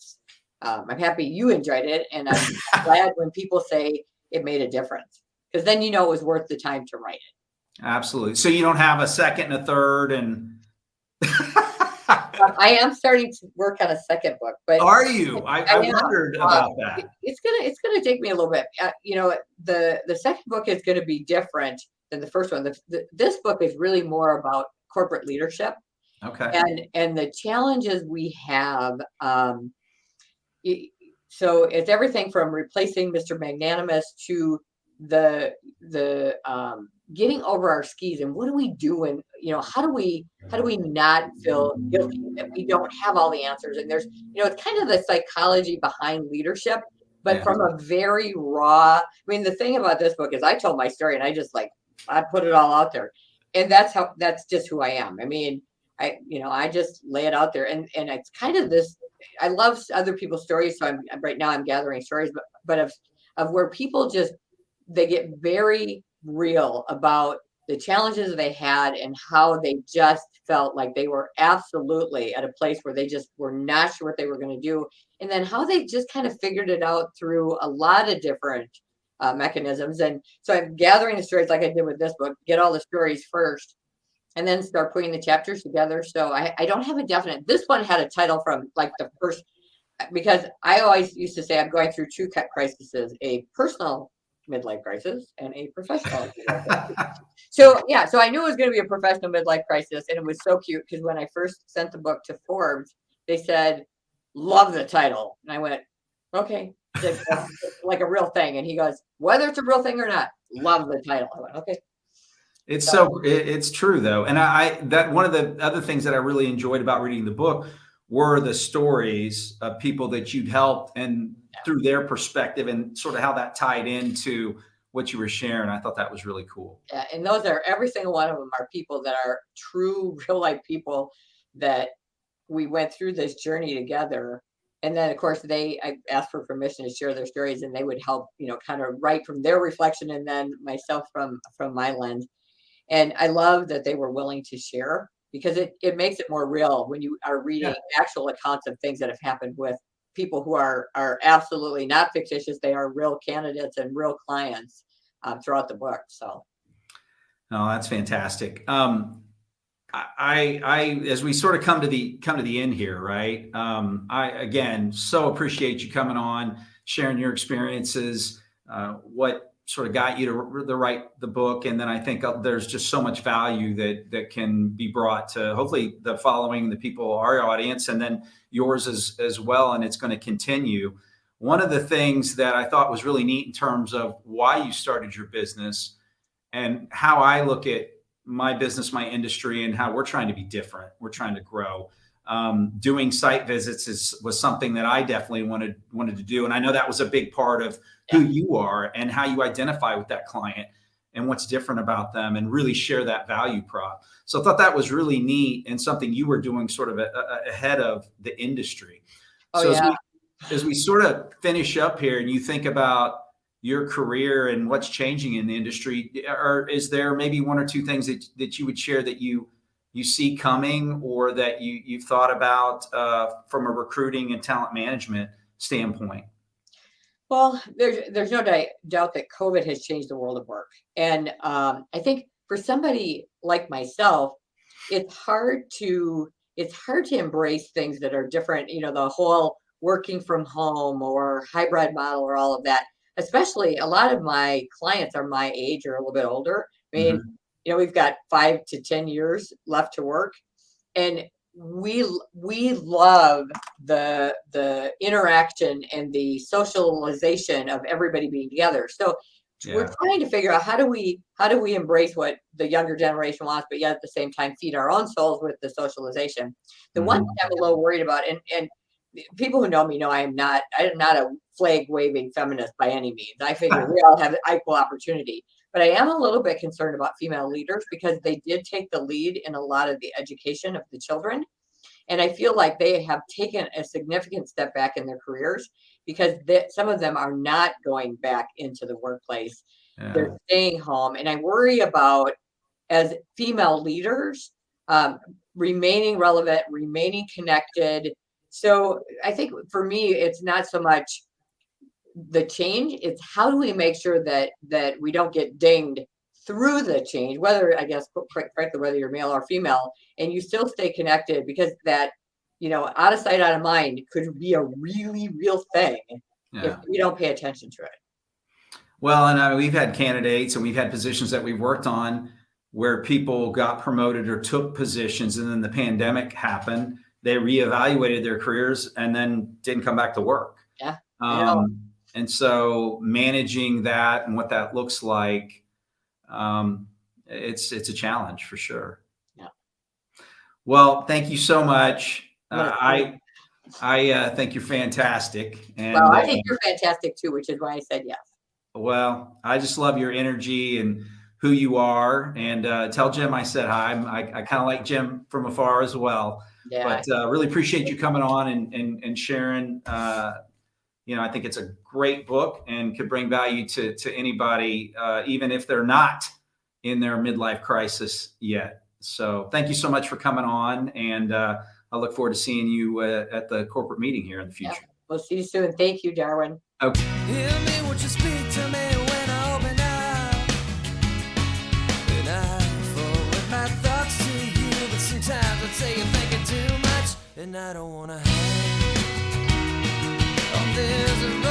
I'm happy you enjoyed it, and I'm glad when people say it made a difference, because then it was worth the time to write it. Absolutely. So you don't have a second and a third, and I am starting to work on a second book, but are you? I wondered about that. It's gonna take me a little bit. The second book is going to be different than the first one. This book is really more about corporate leadership. Okay. And the challenges we have. So it's everything from replacing Mr. Magnanimous to the getting over our skis, and what do we do when how do we not feel guilty that we don't have all the answers? And there's it's kind of the psychology behind leadership, but from a very raw. The thing about this book is I told my story, and I put it all out there, and that's just who I am. I just lay it out there, and it's kind of this. I love other people's stories, so right now I'm gathering stories, but of where people they get very real about the challenges they had and how they just felt like they were absolutely at a place where they just were not sure what they were going to do, and then how they just kind of figured it out through a lot of different mechanisms. And so I'm gathering the stories like I did with this book, get all the stories first, and then start putting the chapters together. So I don't have a definite, this one had a title from like the first, because I always used to say I'm going through two crises, a personal midlife crisis and a professional midlife crisis. So yeah, so I knew it was going to be a professional midlife crisis, and it was so cute because when I first sent the book to Forbes, they said, "Love the title," and I went, "Okay." Like a real thing, and he goes, "Whether it's a real thing or not, love the title." I went, "Okay." It's true though. And that one of the other things that I really enjoyed about reading the book were the stories of people that you'd helped and through their perspective and sort of how that tied into what you were sharing. I thought that was really cool. Yeah, and those are every single one of them are people that are true, real life people that we went through this journey together. And then, of course, I asked for permission to share their stories, and they would help, kind of write from their reflection, and then myself from my lens. And I love that they were willing to share because it makes it more real when you are reading Yeah. actual accounts of things that have happened with people who are absolutely not fictitious. They are real candidates and real clients throughout the book. So. No, that's fantastic. As we sort of come to the end here, right? I again so appreciate you coming on, sharing your experiences, what sort of got you to write the book, and then I think there's just so much value that can be brought to hopefully the following, the people, our audience, and then yours as well, and it's going to continue. One of the things that I thought was really neat in terms of why you started your business and how I look at my business, my industry, and how we're trying to be different. We're trying to grow. Doing site visits was something that I definitely wanted to do, and I know that was a big part of who you are and how you identify with that client and what's different about them, and really share that value prop. So I thought that was really neat and something you were doing sort of ahead of the industry. Oh So yeah. as we sort of finish up here, and you think about your career and what's changing in the industry, or is there maybe one or two things that you would share that you see coming, or that you've thought about from a recruiting and talent management standpoint? Well, there's no doubt that COVID has changed the world of work, and I think for somebody like myself, it's hard to embrace things that are different. The whole working from home or hybrid model or all of that. Especially a lot of my clients are my age or a little bit older. I mean, Mhm. we've got 5 to 10 years left to work, and we love the interaction and the socialization of everybody being together. So we're Yeah. trying to figure out how do we embrace what the younger generation wants, but yet at the same time feed our own souls with the socialization. The one thing Mhm. I'm a little worried about, and people who know me know I am not a flag waving feminist by any means. I figure we all have equal opportunity. But I am a little bit concerned about female leaders because they did take the lead in a lot of the education of the children. And I feel like they have taken a significant step back in their careers because some of them are not going back into the workplace. They're Yeah. staying home. And I worry about, as female leaders, um, remaining relevant, remaining connected. So I think for me, it's not so much the change, it's how do we make sure that we don't get dinged through the change, whether, I guess, quite frankly, whether you're male or female, and you still stay connected, because that, out of sight, out of mind could be a really real thing if Yeah. we don't pay attention to it. Well, and we've had candidates and we've had positions that we've worked on where people got promoted or took positions, and then the pandemic happened. They reevaluated their careers and then didn't come back to work. Yeah, I know. Um, and so managing that and what that looks like, it's a challenge for sure. Yeah. Well, thank you so much. Well, it's I think you're fantastic, well, and I think you're fantastic too, which is why I said yes. well, I just love your energy and who you are. And tell Jim I said hi. I kind of like Jim from afar as well, Yeah. but really appreciate you coming on and sharing. I think it's a great book and could bring value to anybody, even if they're not in their midlife crisis yet. So thank you so much for coming on, and I look forward to seeing you at the corporate meeting here in the Yeah. future. We'll see you soon. Thank you, Darwin. Okay. Hear me, won't you speak to me when I open up? And I forward my thoughts to and I don't wanna hide. Oh, there's a